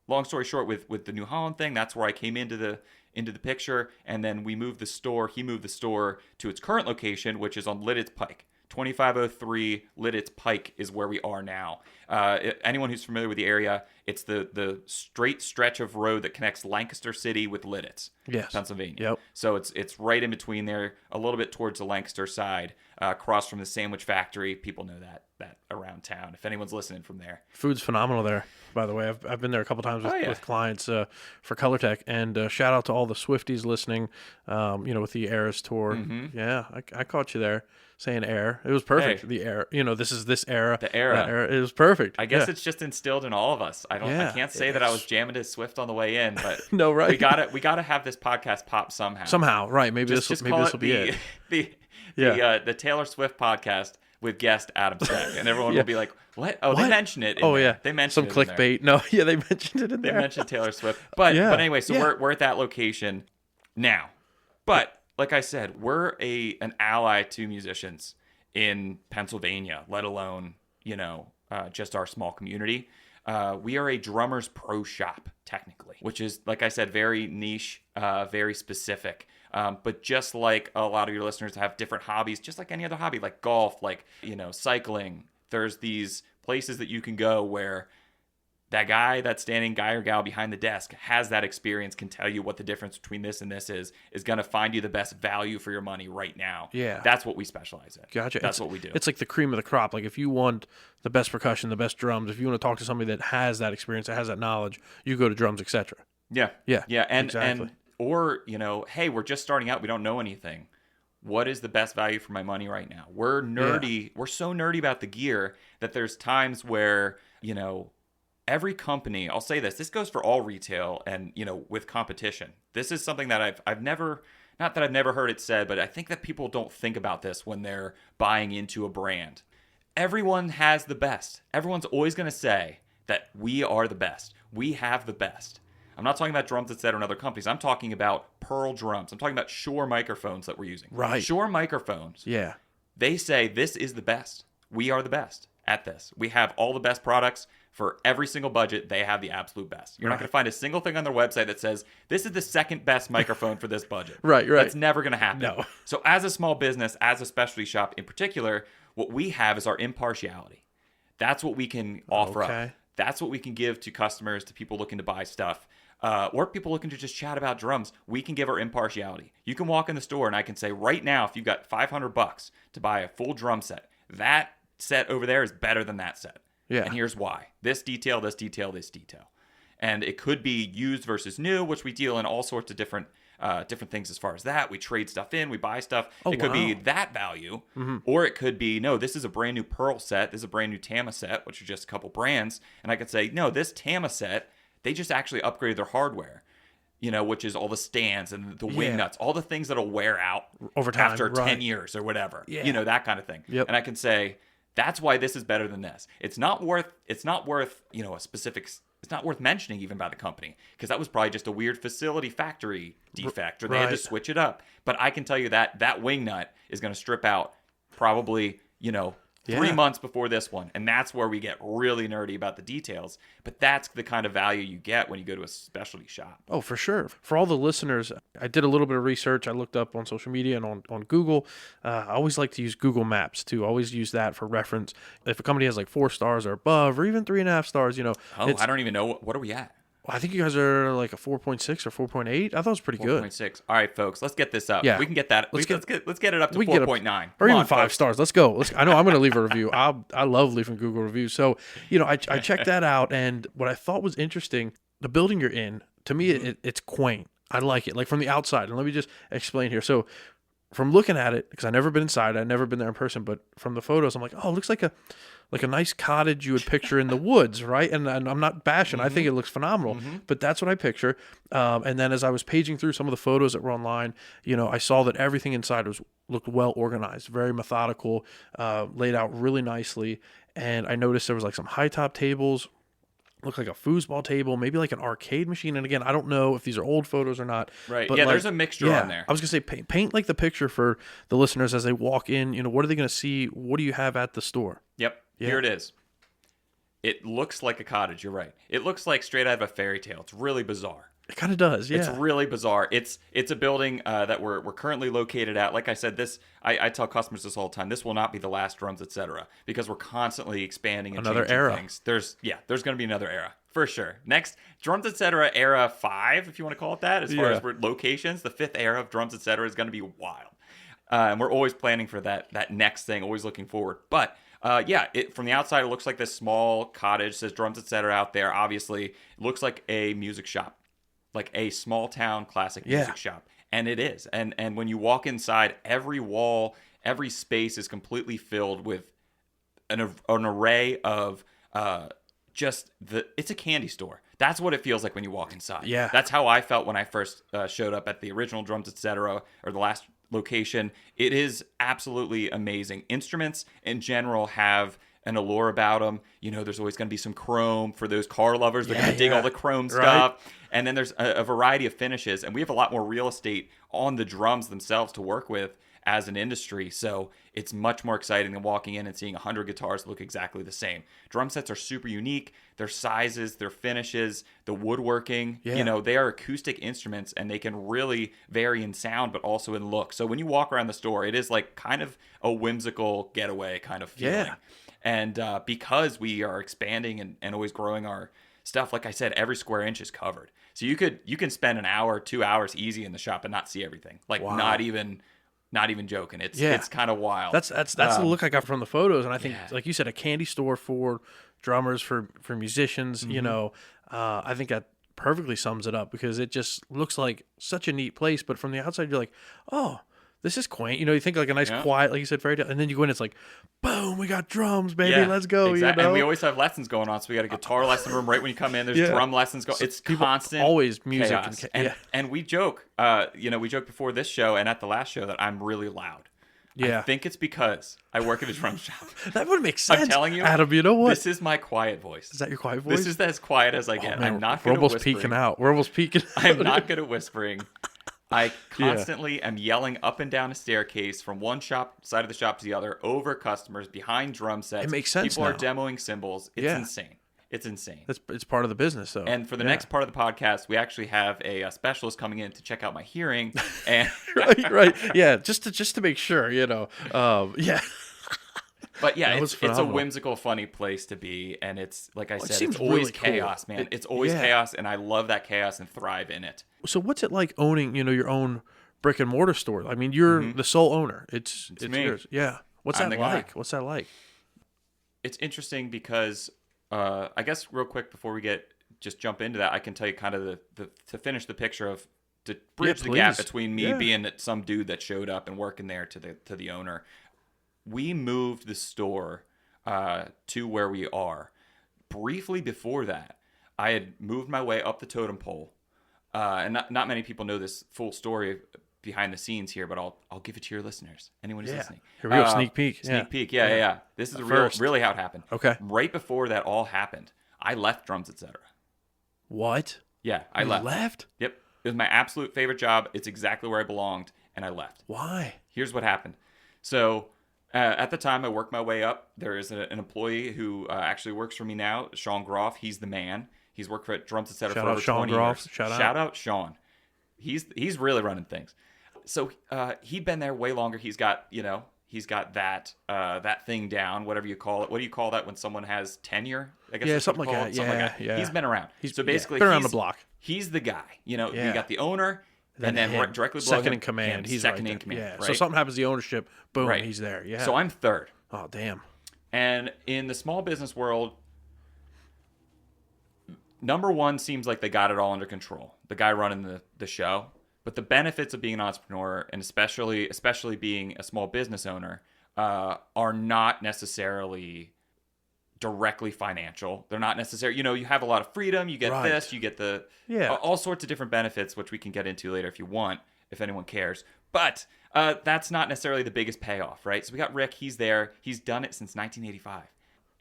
[SPEAKER 2] Long story short, with the New Holland thing, that's where I came into the picture. And then he moved the store to its current location, which is on Lititz Pike. 2503 Lititz Pike is where we are now. Anyone who's familiar with the area, it's the straight stretch of road that connects Lancaster City with Lititz, Pennsylvania. Yep. So it's right in between there, a little bit towards the Lancaster side, across from the sandwich factory. People know that around town, if anyone's listening from there.
[SPEAKER 1] Food's phenomenal there, by the way. I've been there a couple times with clients for Colortech, and shout out to all the Swifties listening, with the Eras tour. Mm-hmm. Yeah, I caught you there saying air. It was perfect. Hey. The air, this era.
[SPEAKER 2] The era.
[SPEAKER 1] That era. It was perfect.
[SPEAKER 2] I guess it's just instilled in all of us. I can't say that I was jamming to Swift on the way in, but
[SPEAKER 1] no, right.
[SPEAKER 2] We gotta have this podcast pop somehow.
[SPEAKER 1] Right. Maybe this will be it.
[SPEAKER 2] The Taylor Swift podcast with guest Adam Stec, and everyone will be like, "What? Oh, they mentioned it. They mentioned
[SPEAKER 1] some clickbait. No, they mentioned it in there.
[SPEAKER 2] They mentioned Taylor Swift, but anyway, so we're at that location now. But like I said, we're an ally to musicians in Pennsylvania, let alone just our small community. We are a drummers pro shop, technically, which is, like I said, very niche, very specific. But just like a lot of your listeners have different hobbies, just like any other hobby, like golf, like, cycling, there's these places that you can go where that guy or gal behind the desk has that experience, can tell you what the difference between this and this is going to find you the best value for your money right now. Yeah. That's what we specialize in.
[SPEAKER 1] Gotcha.
[SPEAKER 2] That's what we do.
[SPEAKER 1] It's like the cream of the crop. Like, if you want the best percussion, the best drums, if you want to talk to somebody that has that experience, that has that knowledge, you go to Drums, etc.
[SPEAKER 2] Yeah. Or, hey, we're just starting out. We don't know anything. What is the best value for my money right now? We're nerdy. Yeah. We're so nerdy about the gear that there's times where, every company, I'll say this goes for all retail and, with competition. This is something that I've never, not that I've never heard it said, but I think that people don't think about this when they're buying into a brand. everyone has the best. Everyone's always going to say that we are the best. We have the best. I'm not talking about drums, etc. and other companies. I'm talking about Pearl drums. I'm talking about Shure microphones that we're using.
[SPEAKER 1] Right.
[SPEAKER 2] Shure microphones.
[SPEAKER 1] Yeah.
[SPEAKER 2] They say this is the best. We are the best at this. We have all the best products for every single budget. They have the absolute best. You're not going to find a single thing on their website that says this is the second best microphone for this budget.
[SPEAKER 1] Right.
[SPEAKER 2] That's never going to happen.
[SPEAKER 1] No.
[SPEAKER 2] So as a small business, as a specialty shop in particular, what we have is our impartiality. That's what we can offer up. That's what we can give to customers, to people looking to buy stuff. Or people looking to just chat about drums. We can give our impartiality. You can walk in the store and I can say right now, if you've got $500 to buy a full drum set, that set over there is better than that set.
[SPEAKER 1] Yeah.
[SPEAKER 2] And here's why. This detail, this detail, this detail. And it could be used versus new, which we deal in all sorts of different things as far as that. We trade stuff in, we buy stuff. It could be that value, or it could be, no, this is a brand new Pearl set. This is a brand new Tama set, which are just a couple brands. And I could say, no, this Tama set, they just actually upgraded their hardware, which is all the stands and the wing nuts, all the things that'll wear out
[SPEAKER 1] over time
[SPEAKER 2] after 10 years or whatever, that kind of thing.
[SPEAKER 1] Yep.
[SPEAKER 2] And I can say, that's why this is better than this. It's not worth, a specific, it's not worth mentioning even by the company, because that was probably just a weird facility factory defect, or they had to switch it up. But I can tell you that wing nut is going to strip out probably, 3 months before this one. And that's where we get really nerdy about the details. But that's the kind of value you get when you go to a specialty shop.
[SPEAKER 1] Oh, for sure. For all the listeners, I did a little bit of research. I looked up on social media and on Google. I always like to use Google Maps too. Always use that for reference. If a company has like 4 stars or above, or even 3.5 stars,
[SPEAKER 2] I don't even know. What are we at?
[SPEAKER 1] I think you guys are like a 4.6 or 4.8. I thought it was pretty good.
[SPEAKER 2] 4.6. All right, folks, let's get this up.
[SPEAKER 1] Yeah.
[SPEAKER 2] We can get that. Let's get it up to 4.9.
[SPEAKER 1] Or even 5 stars. Let's go. I know I'm going to leave a review. I love leaving Google reviews. So, I checked that out, and what I thought was interesting, the building you're in, to me, it's quaint. I like it, like from the outside. And let me just explain here. So, from looking at it, because I've never been inside, I've never been there in person, but from the photos, I'm like, oh, it looks like a nice cottage you would picture in the woods, right? And I'm not bashing. I think it looks phenomenal, but that's what I picture. And then as I was paging through some of the photos that were online, I saw that everything inside looked well organized, very methodical, laid out really nicely. And I noticed there was like some high top tables, looked like a foosball table, maybe like an arcade machine. And again, I don't know if these are old photos or not.
[SPEAKER 2] Right.
[SPEAKER 1] But
[SPEAKER 2] there's a mixture on there.
[SPEAKER 1] I was going to say, paint like the picture for the listeners as they walk in. What are they going to see? What do you have at the store?
[SPEAKER 2] Yep. Yeah. Here it is. It looks like a cottage. You're right. It looks like straight out of a fairy tale. It's really bizarre.
[SPEAKER 1] It kind of does, yeah.
[SPEAKER 2] It's really bizarre. It's a building that we're currently located at. Like I said, I tell customers this all the time. This will not be the last drums, etc., because we're constantly expanding and
[SPEAKER 1] another
[SPEAKER 2] changing
[SPEAKER 1] era.
[SPEAKER 2] Things. There's going to be another era for sure. Next, drums, etc. era 5, if you want to call it that, as far as locations, the 5th era of drums, etc. is going to be wild. And we're always planning for that next thing. Always looking forward, but. From the outside, it looks like this small cottage, says drums, etc. out there. Obviously, it looks like a music shop, like a small town classic music shop. And it is. And when you walk inside, every wall, every space is completely filled with an array of it's a candy store. That's what it feels like when you walk inside.
[SPEAKER 1] Yeah.
[SPEAKER 2] That's how I felt when I first showed up at the original drums, etc., or the last location. It is absolutely amazing. Instruments in general have an allure about them. There's always going to be some chrome for those car lovers. They're going to dig all the chrome stuff. And then there's a variety of finishes. And we have a lot more real estate on the drums themselves to work with as an industry. So it's much more exciting than walking in and seeing 100 guitars look exactly the same. Drum sets are super unique. Their sizes, their finishes, the woodworking, they are acoustic instruments, and they can really vary in sound, but also in look. So when you walk around the store, it is like kind of a whimsical getaway kind of feeling.
[SPEAKER 1] Yeah.
[SPEAKER 2] And because we are expanding and always growing our stuff, like I said, every square inch is covered. So you can spend an hour, 2 hours easy in the shop and not see everything. Not even joking. It's kind of wild.
[SPEAKER 1] That's the look I got from the photos, and I think, like you said, a candy store for drummers, for musicians. I think that perfectly sums it up, because it just looks like such a neat place. But from the outside, you're like, oh, this is quaint. You think like a nice quiet, like you said, fairy tale, and then you go in, it's like, boom, we got drums, baby, let's go.
[SPEAKER 2] Exactly. And we always have lessons going on, so we got a guitar lesson room right when you come in. There's drum lessons going. It's constant,
[SPEAKER 1] always music
[SPEAKER 2] chaos. And we joke, we joked before this show and at the last show that I'm really loud.
[SPEAKER 1] Yeah.
[SPEAKER 2] I think it's because I work at a drum shop.
[SPEAKER 1] That would make sense.
[SPEAKER 2] I'm telling you,
[SPEAKER 1] Adam, you know what?
[SPEAKER 2] This is my quiet voice.
[SPEAKER 1] Is that your quiet voice?
[SPEAKER 2] This is as quiet as I get.
[SPEAKER 1] Man,
[SPEAKER 2] I'm not
[SPEAKER 1] we're
[SPEAKER 2] good at
[SPEAKER 1] almost
[SPEAKER 2] whispering.
[SPEAKER 1] peeking out. We're almost peeking out.
[SPEAKER 2] I'm not good at whispering. I constantly am yelling up and down a staircase from one side of the shop to the other, over customers, behind drum sets.
[SPEAKER 1] It makes sense
[SPEAKER 2] People are
[SPEAKER 1] now.
[SPEAKER 2] demoing cymbals. It's
[SPEAKER 1] Yeah.
[SPEAKER 2] insane. It's insane.
[SPEAKER 1] It's part of the business, though.
[SPEAKER 2] And for the next part of the podcast, we actually have a specialist coming in to check out my hearing. And
[SPEAKER 1] right. Yeah, just to make sure, yeah.
[SPEAKER 2] But yeah,
[SPEAKER 1] That
[SPEAKER 2] it's
[SPEAKER 1] was
[SPEAKER 2] a
[SPEAKER 1] phenomenal.
[SPEAKER 2] whimsical, funny place to be. And it's, like I said,
[SPEAKER 1] seems
[SPEAKER 2] it's always
[SPEAKER 1] really cool.
[SPEAKER 2] chaos, man. It's always
[SPEAKER 1] yeah.
[SPEAKER 2] chaos, and I love that chaos and thrive in it.
[SPEAKER 1] So what's it like owning, your own brick and mortar store? I mean, you're the sole owner. It's
[SPEAKER 2] me.
[SPEAKER 1] yours. Yeah. What's
[SPEAKER 2] I'm
[SPEAKER 1] that
[SPEAKER 2] the guy.
[SPEAKER 1] like? What's that like?
[SPEAKER 2] It's interesting because I guess real quick before we just jump into that, I can tell you kind of the to finish the picture of to bridge the gap
[SPEAKER 1] please.
[SPEAKER 2] between me
[SPEAKER 1] Yeah.
[SPEAKER 2] being some dude that showed up and working there to the owner. We moved the store to where we are. Briefly before that, I had moved my way up the totem pole, and not many people know this full story behind the scenes here, but I'll give it to your listeners. Anyone who's listening.
[SPEAKER 1] Here we go. Sneak peek.
[SPEAKER 2] Sneak peek. Yeah. This is really how it happened.
[SPEAKER 1] Okay.
[SPEAKER 2] Right before that all happened, I left Drums Etc.
[SPEAKER 1] What?
[SPEAKER 2] Yeah, I
[SPEAKER 1] You left?
[SPEAKER 2] Yep. It was my absolute favorite job. It's exactly where I belonged, and I left.
[SPEAKER 1] Why?
[SPEAKER 2] Here's what happened. So at the time, I worked my way up. There is an employee who actually works for me now, Shawn. He's the man. He's worked for Drums Etc.
[SPEAKER 1] Shout
[SPEAKER 2] for
[SPEAKER 1] out
[SPEAKER 2] over
[SPEAKER 1] Shawn
[SPEAKER 2] 20
[SPEAKER 1] Groff.
[SPEAKER 2] years.
[SPEAKER 1] Shout
[SPEAKER 2] out Shawn. He's really running things. So he'd been there way longer. He's got that thing down, whatever you call it. What do you call that when someone has tenure? I guess
[SPEAKER 1] Yeah,
[SPEAKER 2] that's what
[SPEAKER 1] something
[SPEAKER 2] it's
[SPEAKER 1] like
[SPEAKER 2] called.
[SPEAKER 1] that.
[SPEAKER 2] Something
[SPEAKER 1] Yeah,
[SPEAKER 2] like that.
[SPEAKER 1] yeah.
[SPEAKER 2] He's been around. So basically,
[SPEAKER 1] been around the block.
[SPEAKER 2] He's the guy. You
[SPEAKER 1] Yeah.
[SPEAKER 2] got the owner, and then
[SPEAKER 1] him.
[SPEAKER 2] directly below
[SPEAKER 1] second
[SPEAKER 2] him,
[SPEAKER 1] in command.
[SPEAKER 2] him,
[SPEAKER 1] He's
[SPEAKER 2] second
[SPEAKER 1] right
[SPEAKER 2] in
[SPEAKER 1] there.
[SPEAKER 2] command.
[SPEAKER 1] Yeah.
[SPEAKER 2] Right?
[SPEAKER 1] So something happens to the ownership. Boom.
[SPEAKER 2] Right.
[SPEAKER 1] He's there. Yeah.
[SPEAKER 2] So I'm third.
[SPEAKER 1] Oh damn.
[SPEAKER 2] And in the small business world, number one seems like they got it all under control. The guy running the show. But the benefits of being an entrepreneur, and especially being a small business owner, are not necessarily directly financial. They're not necessarily, you have a lot of freedom. You get
[SPEAKER 1] Right.
[SPEAKER 2] this, you get all sorts of different benefits, which we can get into later if you want, if anyone cares. But that's not necessarily the biggest payoff, right? So we got Rick. He's there. He's done it since 1985.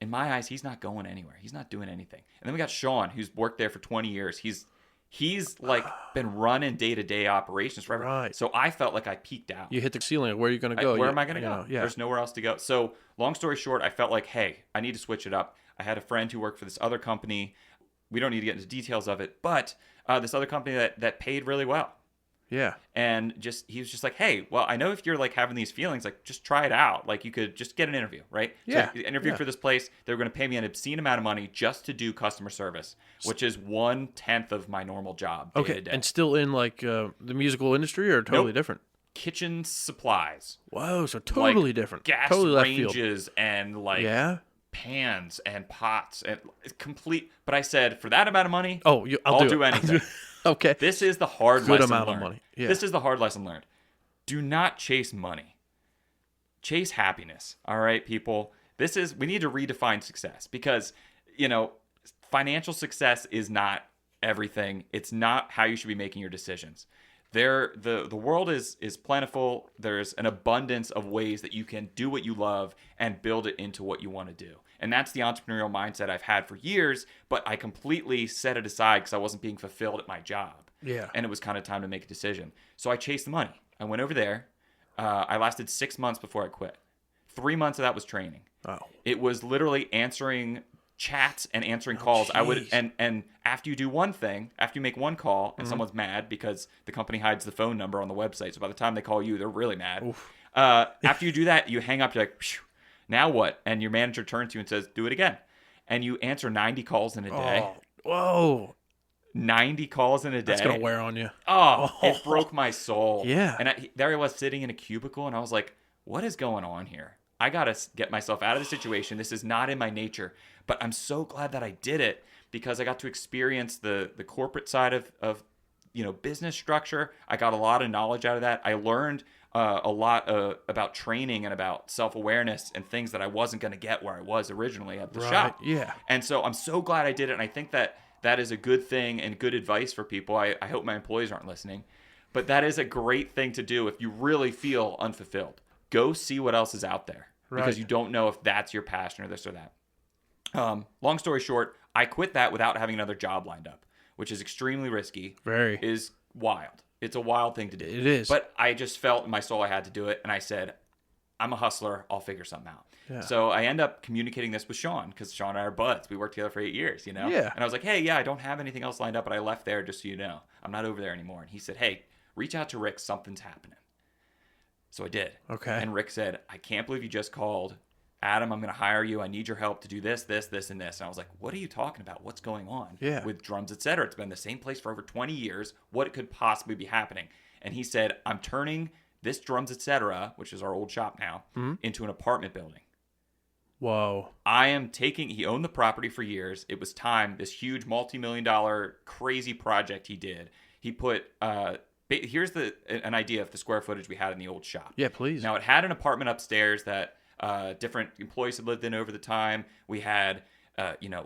[SPEAKER 2] In my eyes, he's not going anywhere. He's not doing anything. And then we got Shawn, who's worked there for 20 years. He's like been running day-to-day operations forever.
[SPEAKER 1] Right.
[SPEAKER 2] So I felt like I peaked out.
[SPEAKER 1] You hit the ceiling. Where are you going to go?
[SPEAKER 2] Where am I going to go?
[SPEAKER 1] Yeah.
[SPEAKER 2] There's nowhere else to go. So long story short, I felt like, hey, I need to switch it up. I had a friend who worked for this other company. We don't need to get into details of it, but this other company that paid really well.
[SPEAKER 1] Yeah.
[SPEAKER 2] And he was just like, hey, well, I know if you're like having these feelings, like just try it out. Like you could just get an interview, right?
[SPEAKER 1] Yeah.
[SPEAKER 2] So I interviewed for this place. They were going to pay me an obscene amount of money just to do customer service, which is 1/10 of my normal job.
[SPEAKER 1] Okay.
[SPEAKER 2] Day to day.
[SPEAKER 1] And still in like the musical industry, or totally
[SPEAKER 2] Nope.
[SPEAKER 1] different?
[SPEAKER 2] Kitchen supplies,
[SPEAKER 1] Whoa. So totally
[SPEAKER 2] like
[SPEAKER 1] different.
[SPEAKER 2] gas
[SPEAKER 1] totally left field.
[SPEAKER 2] ranges and like
[SPEAKER 1] Yeah.
[SPEAKER 2] pans and pots and complete. But I said, for that amount of money,
[SPEAKER 1] Oh, I'll do it.
[SPEAKER 2] anything.
[SPEAKER 1] Okay.
[SPEAKER 2] This is the hard
[SPEAKER 1] Good
[SPEAKER 2] lesson
[SPEAKER 1] amount of
[SPEAKER 2] learned.
[SPEAKER 1] money. Yeah.
[SPEAKER 2] This is the hard lesson learned. Do not chase money. Chase happiness. All right, people. We need to redefine success, because, financial success is not everything. It's not how you should be making your decisions. The world is plentiful. There's an abundance of ways that you can do what you love and build it into what you want to do. And that's the entrepreneurial mindset I've had for years, but I completely set it aside because I wasn't being fulfilled at my job.
[SPEAKER 1] Yeah.
[SPEAKER 2] And it was kind of time to make a decision. So I chased the money. I went over there. I lasted 6 months before I quit. 3 months of that was training.
[SPEAKER 1] Oh.
[SPEAKER 2] It was literally answering chats and answering calls.
[SPEAKER 1] Geez.
[SPEAKER 2] I would and after you do one thing, after you make one call and someone's mad because the company hides the phone number on the website, so by the time they call you, they're really mad. After you do that, you hang up. You're like, phew, now what? And your manager turns to you and says, do it again. And you answer 90 calls in a day.
[SPEAKER 1] Oh. Whoa.
[SPEAKER 2] 90 calls in a day.
[SPEAKER 1] That's gonna wear on you.
[SPEAKER 2] Oh, it broke my soul.
[SPEAKER 1] Yeah.
[SPEAKER 2] And there I was sitting in a cubicle, and I was like, what is going on here? I got to get myself out of the situation. This is not in my nature. But I'm so glad that I did it, because I got to experience the corporate side of business structure. I got a lot of knowledge out of that. I learned a lot about training and about self-awareness and things that I wasn't going to get where I was originally at the shop.
[SPEAKER 1] Yeah.
[SPEAKER 2] And so I'm so glad I did it. And I think that is a good thing and good advice for people. I hope my employees aren't listening. But that is a great thing to do if you really feel unfulfilled. go see what else is out there because
[SPEAKER 1] Right.
[SPEAKER 2] you don't know if that's your passion or this or that. Long story short, I quit that without having another job lined up, which is extremely risky.
[SPEAKER 1] Very.
[SPEAKER 2] Is wild. It's a wild thing to do.
[SPEAKER 1] It is.
[SPEAKER 2] But I just felt in my soul I had to do it. And I said, I'm a hustler. I'll figure something out.
[SPEAKER 1] Yeah.
[SPEAKER 2] So I end up communicating this with Shawn because Shawn and I are buds. We worked together for 8 years, you know?
[SPEAKER 1] Yeah.
[SPEAKER 2] And I was like, hey, yeah, I don't have anything else lined up, but I left there just so you know. I'm not over there anymore. And he said, hey, reach out to Rick. Something's happening. So I did.
[SPEAKER 1] Okay.
[SPEAKER 2] And Rick said, I can't believe you just called. Adam, I'm going to hire you. I need your help to do this, this, this, and this. And I was like, what are you talking about? What's going on with drums, etc.? It's been the same place for over 20 years. What could possibly be happening? And he said, I'm turning this drums, etc., which is our old shop now, into an apartment building.
[SPEAKER 1] Whoa.
[SPEAKER 2] He owned the property for years. It was time, this huge multi-million-dollar crazy project he did. He put, here's an idea of the square footage we had in the old shop.
[SPEAKER 1] Yeah, please.
[SPEAKER 2] Now, it had an apartment upstairs that different employees had lived in over the time. We had,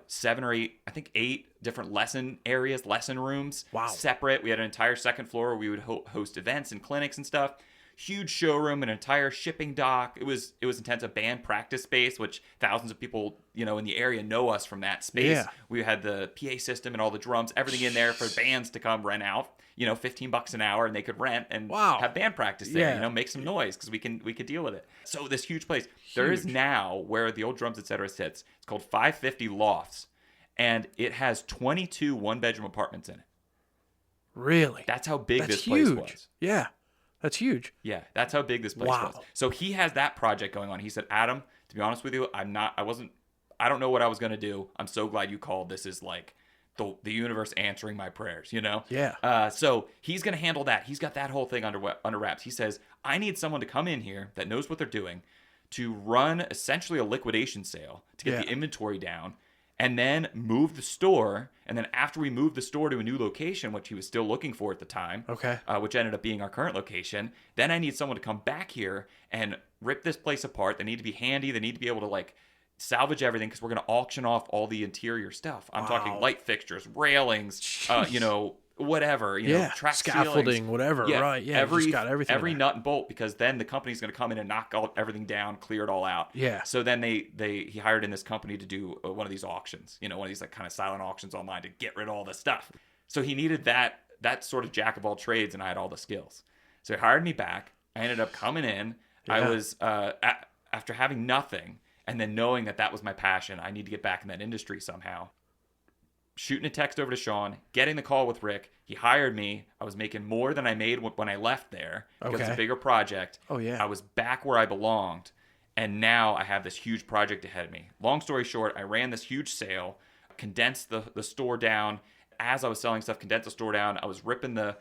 [SPEAKER 2] 7 or 8, I think 8 different lesson areas, lesson rooms.
[SPEAKER 1] Wow.
[SPEAKER 2] Separate. We had an entire second floor where we would host events and clinics and stuff. Huge showroom, an entire shipping dock. It was intense. A band practice space, which thousands of people, in the area know us from that space.
[SPEAKER 1] Yeah.
[SPEAKER 2] We had the PA system and all the drums, everything in there for bands to come rent out. $15 an hour, and they could rent and have band practice there.
[SPEAKER 1] Yeah.
[SPEAKER 2] Make some noise because we could deal with it. So this huge place. There is now where the old drums, etc. sits. It's called 550 Lofts, and it has 22 one-bedroom apartments in it.
[SPEAKER 1] Really?
[SPEAKER 2] That's how big
[SPEAKER 1] That's
[SPEAKER 2] this place
[SPEAKER 1] huge.
[SPEAKER 2] was.
[SPEAKER 1] Yeah. That's huge.
[SPEAKER 2] Yeah, that's how big this place was. So he has that project going on. He said, Adam, to be honest with you, I don't know what I was going to do. I'm so glad you called. This is like the universe answering my prayers,
[SPEAKER 1] Yeah.
[SPEAKER 2] So he's going to handle that. He's got that whole thing under wraps. He says, I need someone to come in here that knows what they're doing to run essentially a liquidation sale to get the inventory down and then move the store. And then after we moved the store to a new location, which he was still looking for at the time, which ended up being our current location, then I need someone to come back here and rip this place apart. They need to be handy. They need to be able to salvage everything because we're going to auction off all the interior stuff. I'm talking light fixtures, railings, whatever, track
[SPEAKER 1] scaffolding,
[SPEAKER 2] ceilings.
[SPEAKER 1] whatever, right? Yeah,
[SPEAKER 2] every
[SPEAKER 1] got everything.
[SPEAKER 2] Every nut and bolt, because then the company's going to come in and knock everything down, clear it all out.
[SPEAKER 1] Yeah.
[SPEAKER 2] So then he hired in this company to do one of these auctions, one of these kind of silent auctions online to get rid of all this stuff. So he needed that sort of jack of all trades, and I had all the skills. So he hired me back. I ended up coming in. Yeah. I was after having nothing. And then knowing that was my passion, I need to get back in that industry somehow. Shooting a text over to Shawn, getting the call with Rick. He hired me. I was making more than I made when I left there because it's a bigger project.
[SPEAKER 1] Oh, yeah.
[SPEAKER 2] I was back where I belonged. And now I have this huge project ahead of me. Long story short, I ran this huge sale, condensed the store down. As I was selling stuff, condensed the store down. I was ripping the...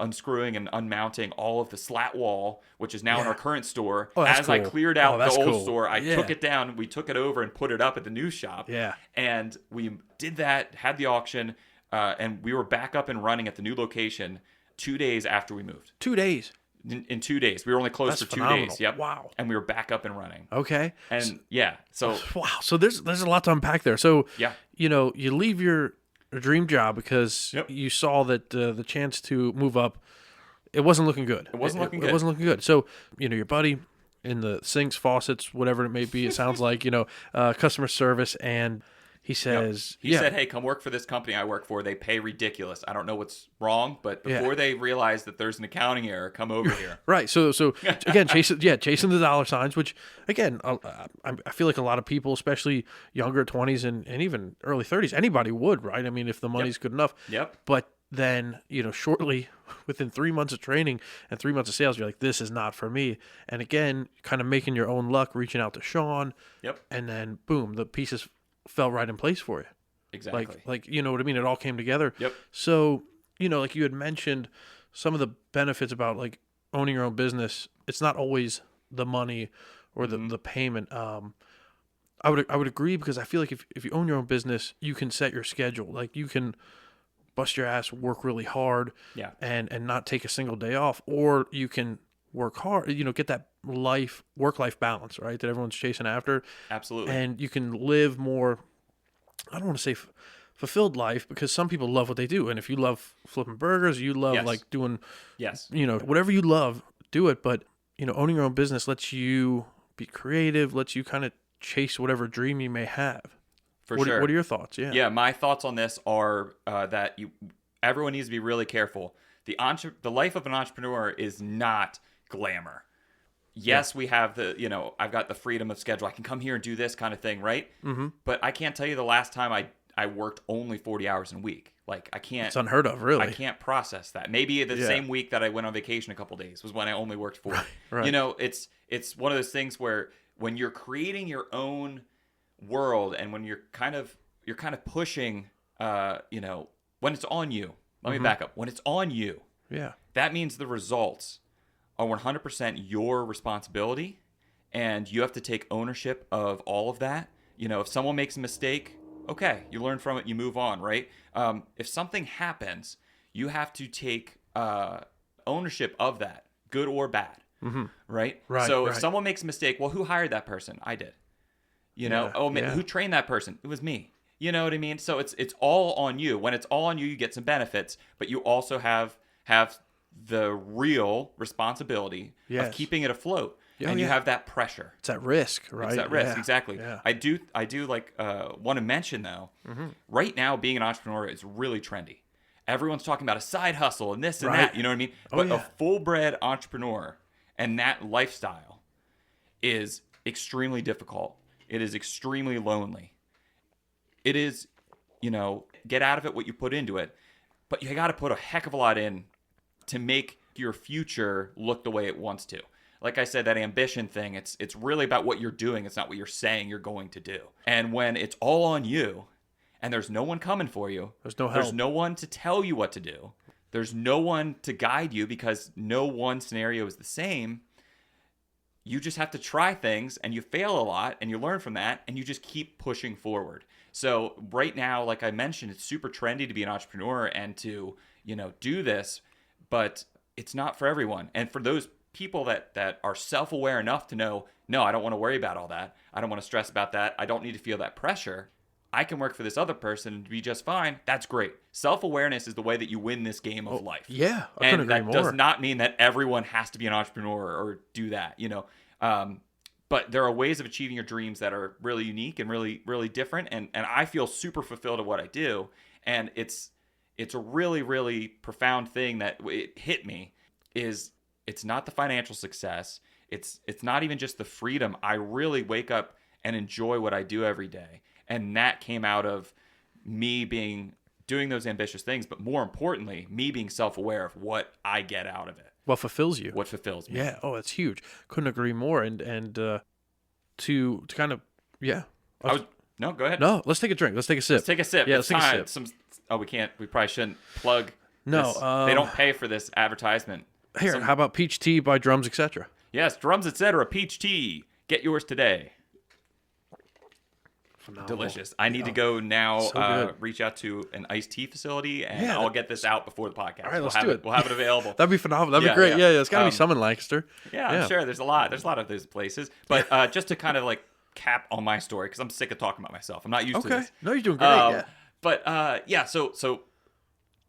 [SPEAKER 2] unscrewing and unmounting all of the slat wall, which is now in our current store.
[SPEAKER 1] Oh, that's cool.
[SPEAKER 2] I cleared out the old store, I
[SPEAKER 1] Yeah.
[SPEAKER 2] took it down, we took it over and put it up at the new shop.
[SPEAKER 1] Yeah.
[SPEAKER 2] And we did that, had the auction, and we were back up and running at the new location 2 days after we moved.
[SPEAKER 1] 2 days?
[SPEAKER 2] In 2 days. We were only closed
[SPEAKER 1] That's
[SPEAKER 2] for 2
[SPEAKER 1] phenomenal.
[SPEAKER 2] days. Yep.
[SPEAKER 1] Wow.
[SPEAKER 2] And we were back up and running.
[SPEAKER 1] Okay.
[SPEAKER 2] And so...
[SPEAKER 1] Wow. So there's a lot to unpack there. So, you leave your dream job because you saw that the chance to move up, it wasn't looking good.
[SPEAKER 2] It wasn't looking good.
[SPEAKER 1] So, your buddy in the sinks, faucets, whatever it may be, it sounds like, customer service, and he says...
[SPEAKER 2] He said, hey, come work for this company I work for. They pay ridiculous. I don't know what's wrong, but before they realize that there's an accounting error, come over here.
[SPEAKER 1] Right. So again, chasing the dollar signs, which, again, I feel like a lot of people, especially younger 20s and even early 30s, anybody would, right? I mean, if the money's good enough.
[SPEAKER 2] Yep.
[SPEAKER 1] But then, shortly, within 3 months of training and 3 months of sales, you're like, this is not for me. And again, kind of making your own luck, reaching out to Shawn.
[SPEAKER 2] Yep.
[SPEAKER 1] And then, boom, the pieces fell right in place for you.
[SPEAKER 2] Exactly.
[SPEAKER 1] Like you know what I mean? It all came together.
[SPEAKER 2] Yep.
[SPEAKER 1] So, like you had mentioned, some of the benefits about like owning your own business, it's not always the money or the payment. I would agree, because I feel like if you own your own business, you can set your schedule. Like you can bust your ass, work really hard, and not take a single day off, or you can work hard, get that work-life balance, right, that everyone's chasing after.
[SPEAKER 2] Absolutely.
[SPEAKER 1] And you can live more, I don't want to say fulfilled life, because some people love what they do. And if you love flipping burgers, you love like doing, whatever you love, do it. But, owning your own business lets you be creative, lets you kind of chase whatever dream you may have.
[SPEAKER 2] For
[SPEAKER 1] What
[SPEAKER 2] sure.
[SPEAKER 1] What are your thoughts? Yeah.
[SPEAKER 2] Yeah, my thoughts on this are that everyone needs to be really careful. The life of an entrepreneur is not glamour. Yes, we have I've got the freedom of schedule. I can come here and do this kind of thing, right? Mm-hmm. But I can't tell you the last time I worked only 40 hours in a week. Like, I can't.
[SPEAKER 1] It's unheard of, really.
[SPEAKER 2] I can't process that. Maybe the same week that I went on vacation a couple days was when I only worked 40.
[SPEAKER 1] Right.
[SPEAKER 2] It's one of those things where when you're creating your own world and when you're kind of pushing, when it's on you. Let me back up. When it's on you, that means the results are 100% your responsibility, and you have to take ownership of all of that. If someone makes a mistake, okay, you learn from it, you move on, right? If something happens, you have to take ownership of that, good or bad, right? So if someone makes a mistake, well, who hired that person? I did. Who trained that person? It was me. You know what I mean? So it's all on you. When it's all on you, you get some benefits, but you also have the real responsibility of keeping it afloat. And you have that pressure.
[SPEAKER 1] It's at risk, right?
[SPEAKER 2] It's at risk, exactly.
[SPEAKER 1] Yeah.
[SPEAKER 2] I do want to mention though, right now being an entrepreneur is really trendy. Everyone's talking about a side hustle and this and that, you know what I mean? But a full-bred entrepreneur and that lifestyle is extremely difficult. It is extremely lonely. It is, get out of it what you put into it, but you got to put a heck of a lot in to make your future look the way it wants to. Like I said, that ambition thing, it's really about what you're doing. It's not what you're saying you're going to do. And when it's all on you and there's no one coming for you,
[SPEAKER 1] there's no help.
[SPEAKER 2] There's no one to tell you what to do. There's no one to guide you because no one scenario is the same. You just have to try things and you fail a lot and you learn from that and you just keep pushing forward. So right now, like I mentioned, it's super trendy to be an entrepreneur and to, do this, but it's not for everyone. And for those people that are self-aware enough to know, no, I don't want to worry about all that. I don't want to stress about that. I don't need to feel that pressure. I can work for this other person and be just fine. That's great. Self-awareness is the way that you win this game of life.
[SPEAKER 1] Yeah, I couldn't agree more.
[SPEAKER 2] And that does not mean that everyone has to be an entrepreneur or do that, But there are ways of achieving your dreams that are really unique and really, really different. And I feel super fulfilled at what I do. And it's a really, really profound thing that it hit me is it's not the financial success. It's not even just the freedom. I really wake up and enjoy what I do every day. And that came out of me doing those ambitious things, but more importantly, me being self-aware of what I get out of it.
[SPEAKER 1] What fulfills you?
[SPEAKER 2] What fulfills me?
[SPEAKER 1] Yeah. Oh, that's huge. Couldn't agree more. And to kind of
[SPEAKER 2] No, go ahead.
[SPEAKER 1] No, let's take a drink. Let's take a sip.
[SPEAKER 2] Let's take a sip.
[SPEAKER 1] Yeah, let's take a sip.
[SPEAKER 2] We can't. We probably shouldn't plug.
[SPEAKER 1] No,
[SPEAKER 2] this. They don't pay for this advertisement.
[SPEAKER 1] Here, how about peach tea by Drums, etc.?
[SPEAKER 2] Yes, Drums, etc. Peach tea. Get yours today.
[SPEAKER 1] Phenomenal.
[SPEAKER 2] Delicious. I need to go now. Reach out to an iced tea facility, and I'll get this out before the podcast.
[SPEAKER 1] All right, let's do it.
[SPEAKER 2] We'll have it available.
[SPEAKER 1] That'd be phenomenal. That'd be great. Yeah. It's got to be some in Lancaster.
[SPEAKER 2] Yeah, I'm sure. There's a lot of those places. But just to kind of like cap on my story, because I'm sick of talking about myself. I'm not used to this.
[SPEAKER 1] No, you're doing great.
[SPEAKER 2] But so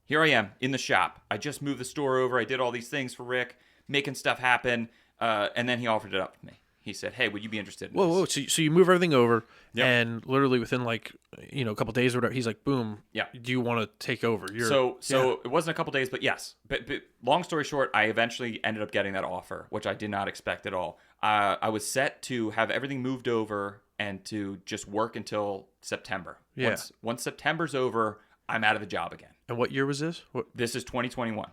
[SPEAKER 2] here I am in the shop. I just moved the store over. I did all these things for Rick, making stuff happen, and then he offered it up to me. He said, "Hey, would you be interested in this?"
[SPEAKER 1] Whoa! So you move everything over, and literally within a couple of days or whatever, he's like, "Boom! Yeah, do you want to take over?"
[SPEAKER 2] So it wasn't a couple of days, but yes. But long story short, I eventually ended up getting that offer, which I did not expect at all. I was set to have everything moved over and to just work until September.
[SPEAKER 1] Yeah.
[SPEAKER 2] Once September's over, I'm out of the job again.
[SPEAKER 1] And what year was this?
[SPEAKER 2] This is 2021.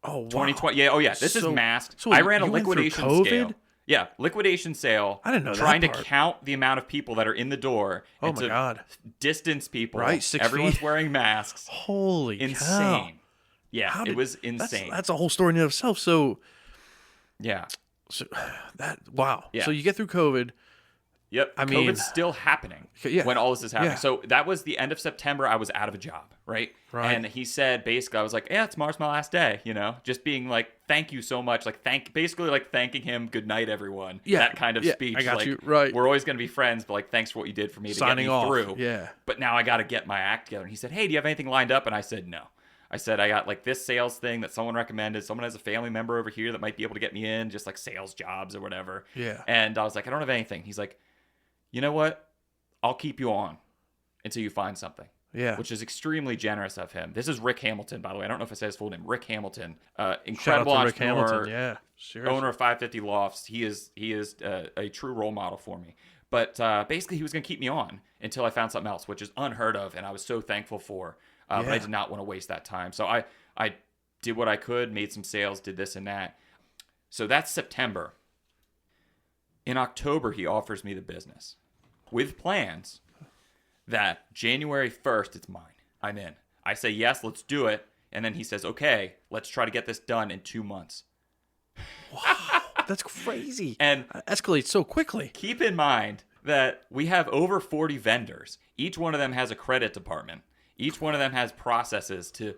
[SPEAKER 1] Oh, wow.
[SPEAKER 2] 2020. Yeah. Oh, yeah. This is masked.
[SPEAKER 1] So
[SPEAKER 2] I ran a liquidation scale. Yeah, liquidation sale.
[SPEAKER 1] I didn't know that
[SPEAKER 2] Trying
[SPEAKER 1] part.
[SPEAKER 2] to count the amount of people that are in the door.
[SPEAKER 1] Oh my God!
[SPEAKER 2] Distance people.
[SPEAKER 1] Right, 6
[SPEAKER 2] Everyone's
[SPEAKER 1] feet.
[SPEAKER 2] Wearing masks.
[SPEAKER 1] Holy
[SPEAKER 2] insane!
[SPEAKER 1] Cow.
[SPEAKER 2] Yeah, it was insane.
[SPEAKER 1] That's a whole story in and of itself. So,
[SPEAKER 2] yeah.
[SPEAKER 1] So wow.
[SPEAKER 2] Yeah.
[SPEAKER 1] So you get through COVID.
[SPEAKER 2] Yep.
[SPEAKER 1] I mean,
[SPEAKER 2] COVID's still happening when all this is happening.
[SPEAKER 1] Yeah.
[SPEAKER 2] So that was the end of September. I was out of a job, right? And he said, basically, I was like, yeah, tomorrow's my last day, just being like, thank you so much. Like, thanking him. Good night, everyone.
[SPEAKER 1] Yeah.
[SPEAKER 2] That kind of speech.
[SPEAKER 1] I got
[SPEAKER 2] like,
[SPEAKER 1] you. Right.
[SPEAKER 2] We're always going to be friends, but like, thanks for what you did for me to
[SPEAKER 1] Signing
[SPEAKER 2] get me
[SPEAKER 1] off.
[SPEAKER 2] through.
[SPEAKER 1] Yeah.
[SPEAKER 2] But now I got to get my act together. And he said, hey, do you have anything lined up? And I said, no. I said, I got like this sales thing that someone recommended. Someone has a family member over here that might be able to get me in, just like sales jobs or whatever.
[SPEAKER 1] Yeah.
[SPEAKER 2] And I was like, I don't have anything. He's like, you know what? I'll keep you on until you find something.
[SPEAKER 1] Yeah.
[SPEAKER 2] Which is extremely generous of him. This is Rick Hamilton, by the way. I don't know if I said his full name. Rick Hamilton. Incredible
[SPEAKER 1] Shout out to Rick
[SPEAKER 2] entrepreneur.
[SPEAKER 1] Hamilton. Yeah. Seriously.
[SPEAKER 2] Owner of 550 Lofts. He is a true role model for me. But basically, he was going to keep me on until I found something else, which is unheard of, and I was so thankful for. But I did not want to waste that time. So I did what I could, made some sales, did this and that. So that's September. In October, he offers me the business with plans that January 1st, it's mine. I'm in. I say, yes, let's do it. And then he says, okay, let's try to get this done in 2 months.
[SPEAKER 1] Wow. That's crazy.
[SPEAKER 2] And
[SPEAKER 1] it escalates so quickly.
[SPEAKER 2] Keep in mind that we have over 40 vendors. Each one of them has a credit department. Each one of them has processes to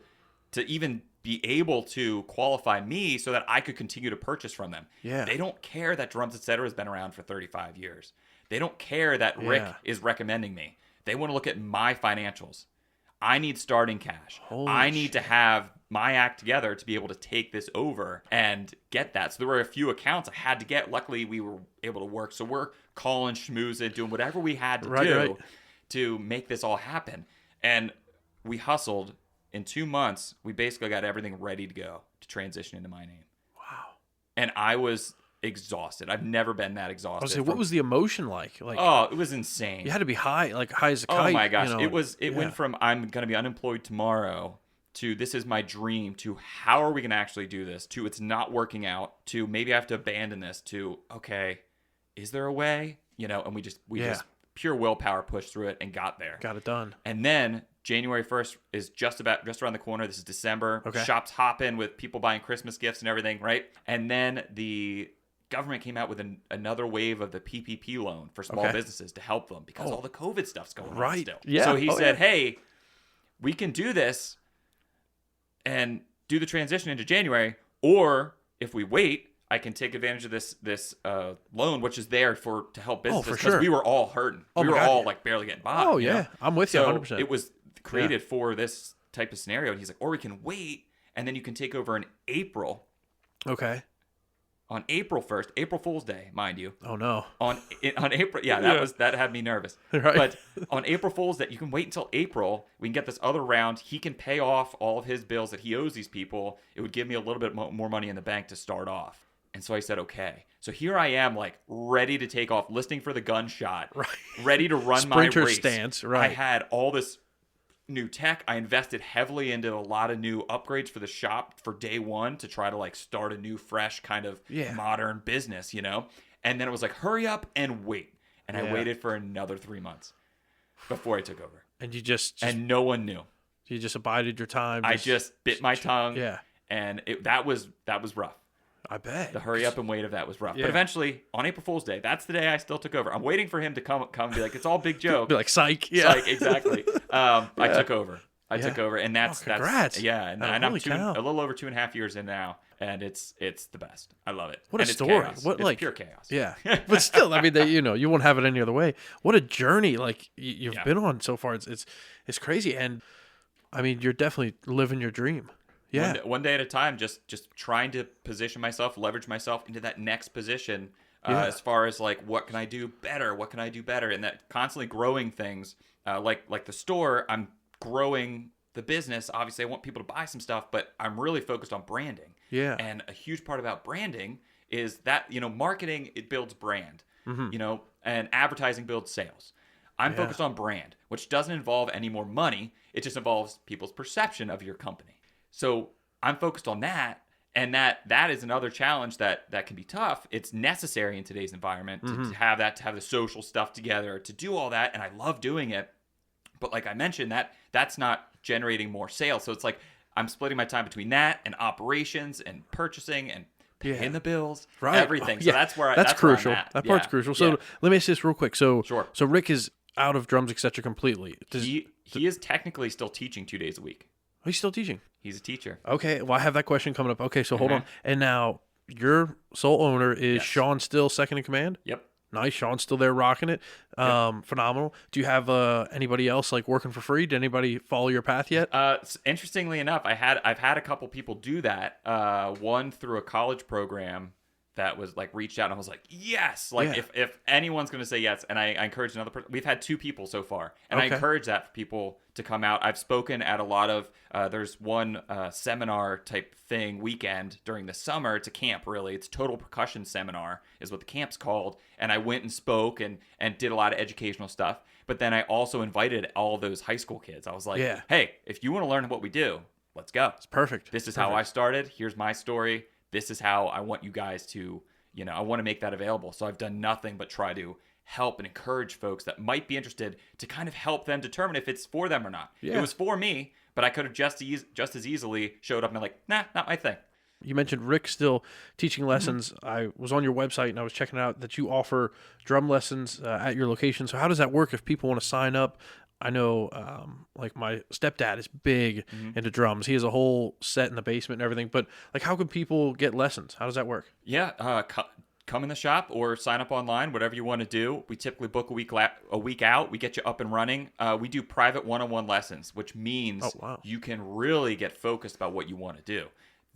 [SPEAKER 2] even be able to qualify me so that I could continue to purchase from them.
[SPEAKER 1] Yeah.
[SPEAKER 2] They don't care that Drums Etc. has been around for 35 years. They don't care that Rick is recommending me. They want to look at my financials. I need starting cash. I need to have my act together to be able to take this over and get that. So there were a few accounts I had to get. Luckily, we were able to work. So we're calling, schmoozing, doing whatever we had to do to make this all happen. And we hustled. In 2 months, we basically got everything ready to go to transition into my name. Wow. And I was exhausted. I've never been that exhausted.
[SPEAKER 1] I was saying, what was the emotion like?
[SPEAKER 2] Oh, it was insane.
[SPEAKER 1] You had to be high as a kite.
[SPEAKER 2] Oh my gosh.
[SPEAKER 1] You know,
[SPEAKER 2] it went from I'm going to be unemployed tomorrow to this is my dream to how are we going to actually do this to it's not working out to maybe I have to abandon this to okay, is there a way? You know, and we just pure willpower pushed through it and got there.
[SPEAKER 1] Got it done.
[SPEAKER 2] And then January 1st is just around the corner. This is December.
[SPEAKER 1] Okay.
[SPEAKER 2] Shops hopping with people buying Christmas gifts and everything, right? And then the government came out with another wave of the PPP loan for small businesses to help them because all the COVID stuff's going on still.
[SPEAKER 1] Yeah.
[SPEAKER 2] So he said, hey, we can do this and do the transition into January, or if we wait, I can take advantage of this loan, which is there to help businesses because we were all hurting. We were all like barely getting by.
[SPEAKER 1] Oh, yeah. I'm with you 100%.
[SPEAKER 2] It was created for this type of scenario. And he's like, or we can wait, and then you can take over in April.
[SPEAKER 1] Okay.
[SPEAKER 2] On April 1st, April Fool's Day, mind you.
[SPEAKER 1] Oh, no.
[SPEAKER 2] On April, that had me nervous.
[SPEAKER 1] Right.
[SPEAKER 2] But on April Fool's Day, you can wait until April. We can get this other round. He can pay off all of his bills that he owes these people. It would give me a little bit more money in the bank to start off. And so I said, okay. So here I am, like, ready to take off, listening for the gunshot, ready to run my
[SPEAKER 1] Sprinter
[SPEAKER 2] race.
[SPEAKER 1] stance,
[SPEAKER 2] I had all this new tech. I invested heavily into a lot of new upgrades for the shop for day one to try to, like, start a new, fresh kind of modern business, you know? And then it was like, hurry up and wait. And I waited for another 3 months before I took over.
[SPEAKER 1] And you just
[SPEAKER 2] and no one knew.
[SPEAKER 1] You just abided your time.
[SPEAKER 2] I just bit my tongue.
[SPEAKER 1] Yeah.
[SPEAKER 2] And that was rough.
[SPEAKER 1] I bet.
[SPEAKER 2] The hurry up and wait of that was rough. But eventually, on April Fool's Day, that's the day I still took over. I'm waiting for him to come and be like, it's all big joke.
[SPEAKER 1] Be like, psych. Yeah.
[SPEAKER 2] Psych, exactly. I took over. I took over. And that's
[SPEAKER 1] congrats.
[SPEAKER 2] And I'm a little over 2.5 years in now. And it's the best. I love it.
[SPEAKER 1] What a
[SPEAKER 2] and
[SPEAKER 1] story.
[SPEAKER 2] It's
[SPEAKER 1] What
[SPEAKER 2] it's pure chaos.
[SPEAKER 1] Yeah. But still, I mean, you won't have it any other way. What a journey like you've been on so far. It's crazy. And I mean, you're definitely living your dream. Yeah.
[SPEAKER 2] One day at a time, just trying to position myself, leverage myself into that next position as far as like, what can I do better? What can I do better? And that constantly growing things like the store, I'm growing the business. Obviously, I want people to buy some stuff, but I'm really focused on branding.
[SPEAKER 1] Yeah.
[SPEAKER 2] And a huge part about branding is that, marketing, it builds brand, and advertising builds sales. I'm focused on brand, which doesn't involve any more money. It just involves people's perception of your company. So I'm focused on that, and that is another challenge that can be tough. It's necessary in today's environment to have the social stuff together, to do all that, and I love doing it. But like I mentioned, that's not generating more sales. So it's like I'm splitting my time between that and operations and purchasing and paying the bills, everything. So that's where
[SPEAKER 1] that's crucial.
[SPEAKER 2] Where I'm at.
[SPEAKER 1] That part's crucial. So let me ask this real quick. So So Rick is out of Drums Etc. completely.
[SPEAKER 2] He is technically still teaching 2 days a week.
[SPEAKER 1] Oh, he's still teaching.
[SPEAKER 2] He's a teacher.
[SPEAKER 1] Okay, well, I have that question coming up. Okay, so hold on. And now your sole owner is Shawn still second in command?
[SPEAKER 2] Yep.
[SPEAKER 1] Nice. Shawn's still there rocking it. Phenomenal. Do you have anybody else like working for free? Did anybody follow your path yet?
[SPEAKER 2] Interestingly enough, I've had a couple people do that. One through a college program that was like reached out and I was like, yes, like if anyone's going to say yes, and I encourage another person. We've had 2 people so far, and I encourage that for people to come out. I've spoken at a lot of, there's one seminar type thing weekend during the summer. It's a camp, really. It's Total Percussion Seminar is what the camp's called. And I went and spoke and did a lot of educational stuff. But then I also invited all those high school kids. I was like, hey, if you want to learn what we do, let's go.
[SPEAKER 1] It's perfect.
[SPEAKER 2] This is how I started. Here's my story. This is how I want you guys to, I want to make that available. So I've done nothing but try to help and encourage folks that might be interested to kind of help them determine if it's for them or not. It was for me, but I could have just as easily showed up and been like, nah, not my thing.
[SPEAKER 1] You mentioned Rick still teaching lessons. I was on your website and I was checking out that you offer drum lessons at your location. So how does that work if people want to sign up? I know, like my stepdad is big into drums. He has a whole set in the basement and everything. But like, how can people get lessons? How does that work?
[SPEAKER 2] Yeah, come in the shop or sign up online, whatever you want to do. We typically book a week out. We get you up and running. We do private one-on-one lessons, which means you can really get focused about what you want to do.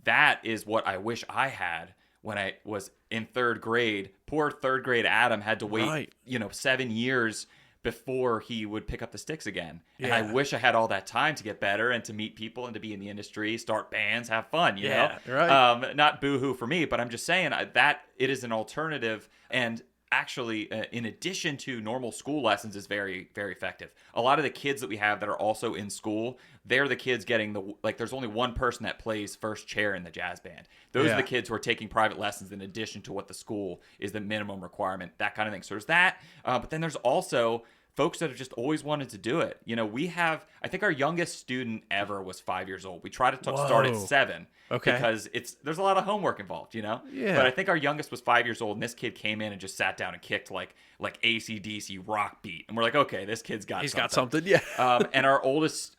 [SPEAKER 2] That is what I wish I had when I was in 3rd grade. Poor 3rd grade Adam had to wait, 7 years before he would pick up the sticks again. And I wish I had all that time to get better and to meet people and to be in the industry, start bands, have fun, you know?
[SPEAKER 1] Right.
[SPEAKER 2] Not boo-hoo for me, but I'm just saying that it is an alternative, and actually, in addition to normal school lessons, is very, very effective. A lot of the kids that we have that are also in school, they're the kids getting there's only one person that plays first chair in the jazz band. Those are the kids who are taking private lessons in addition to what the school is the minimum requirement, that kind of thing. So there's that. But then there's also folks that have just always wanted to do it. We have, I think our youngest student ever was 5 years old. We try to start at 7 because there's a lot of homework involved, Yeah. But I think our youngest was 5 years old, and this kid came in and just sat down and kicked like AC/DC rock beat. And we're like, okay, this kid's got
[SPEAKER 1] He's
[SPEAKER 2] something.
[SPEAKER 1] got something, yeah.
[SPEAKER 2] And our oldest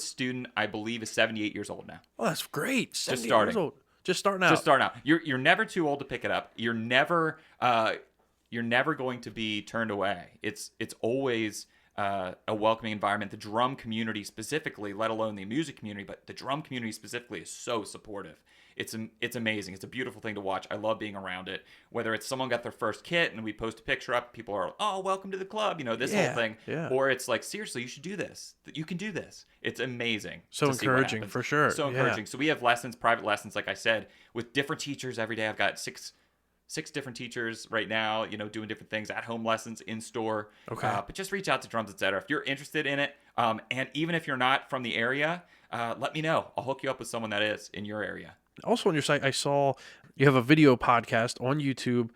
[SPEAKER 2] student, I believe, is 78 years old now.
[SPEAKER 1] Oh, that's great.
[SPEAKER 2] Just starting.
[SPEAKER 1] Years old. Just starting out.
[SPEAKER 2] Just starting out. You're never too old to pick it up. You're never going to be turned away. It's always a welcoming environment. The drum community specifically, let alone the music community, but the drum community specifically is so supportive. It's amazing. It's a beautiful thing to watch. I love being around it. Whether it's someone got their first kit and we post a picture up, people are, oh, welcome to the club, this whole thing.
[SPEAKER 1] Yeah.
[SPEAKER 2] Or it's like, seriously, you should do this. You can do this. It's amazing.
[SPEAKER 1] So encouraging, for sure.
[SPEAKER 2] So encouraging. So we have lessons, private lessons, like I said, with different teachers every day. I've got six different teachers right now, doing different things, at home lessons, in store.
[SPEAKER 1] Okay.
[SPEAKER 2] But just reach out to Drums, etc. If you're interested in it, and even if you're not from the area, let me know. I'll hook you up with someone that is in your area.
[SPEAKER 1] Also on your site, I saw you have a video podcast on YouTube,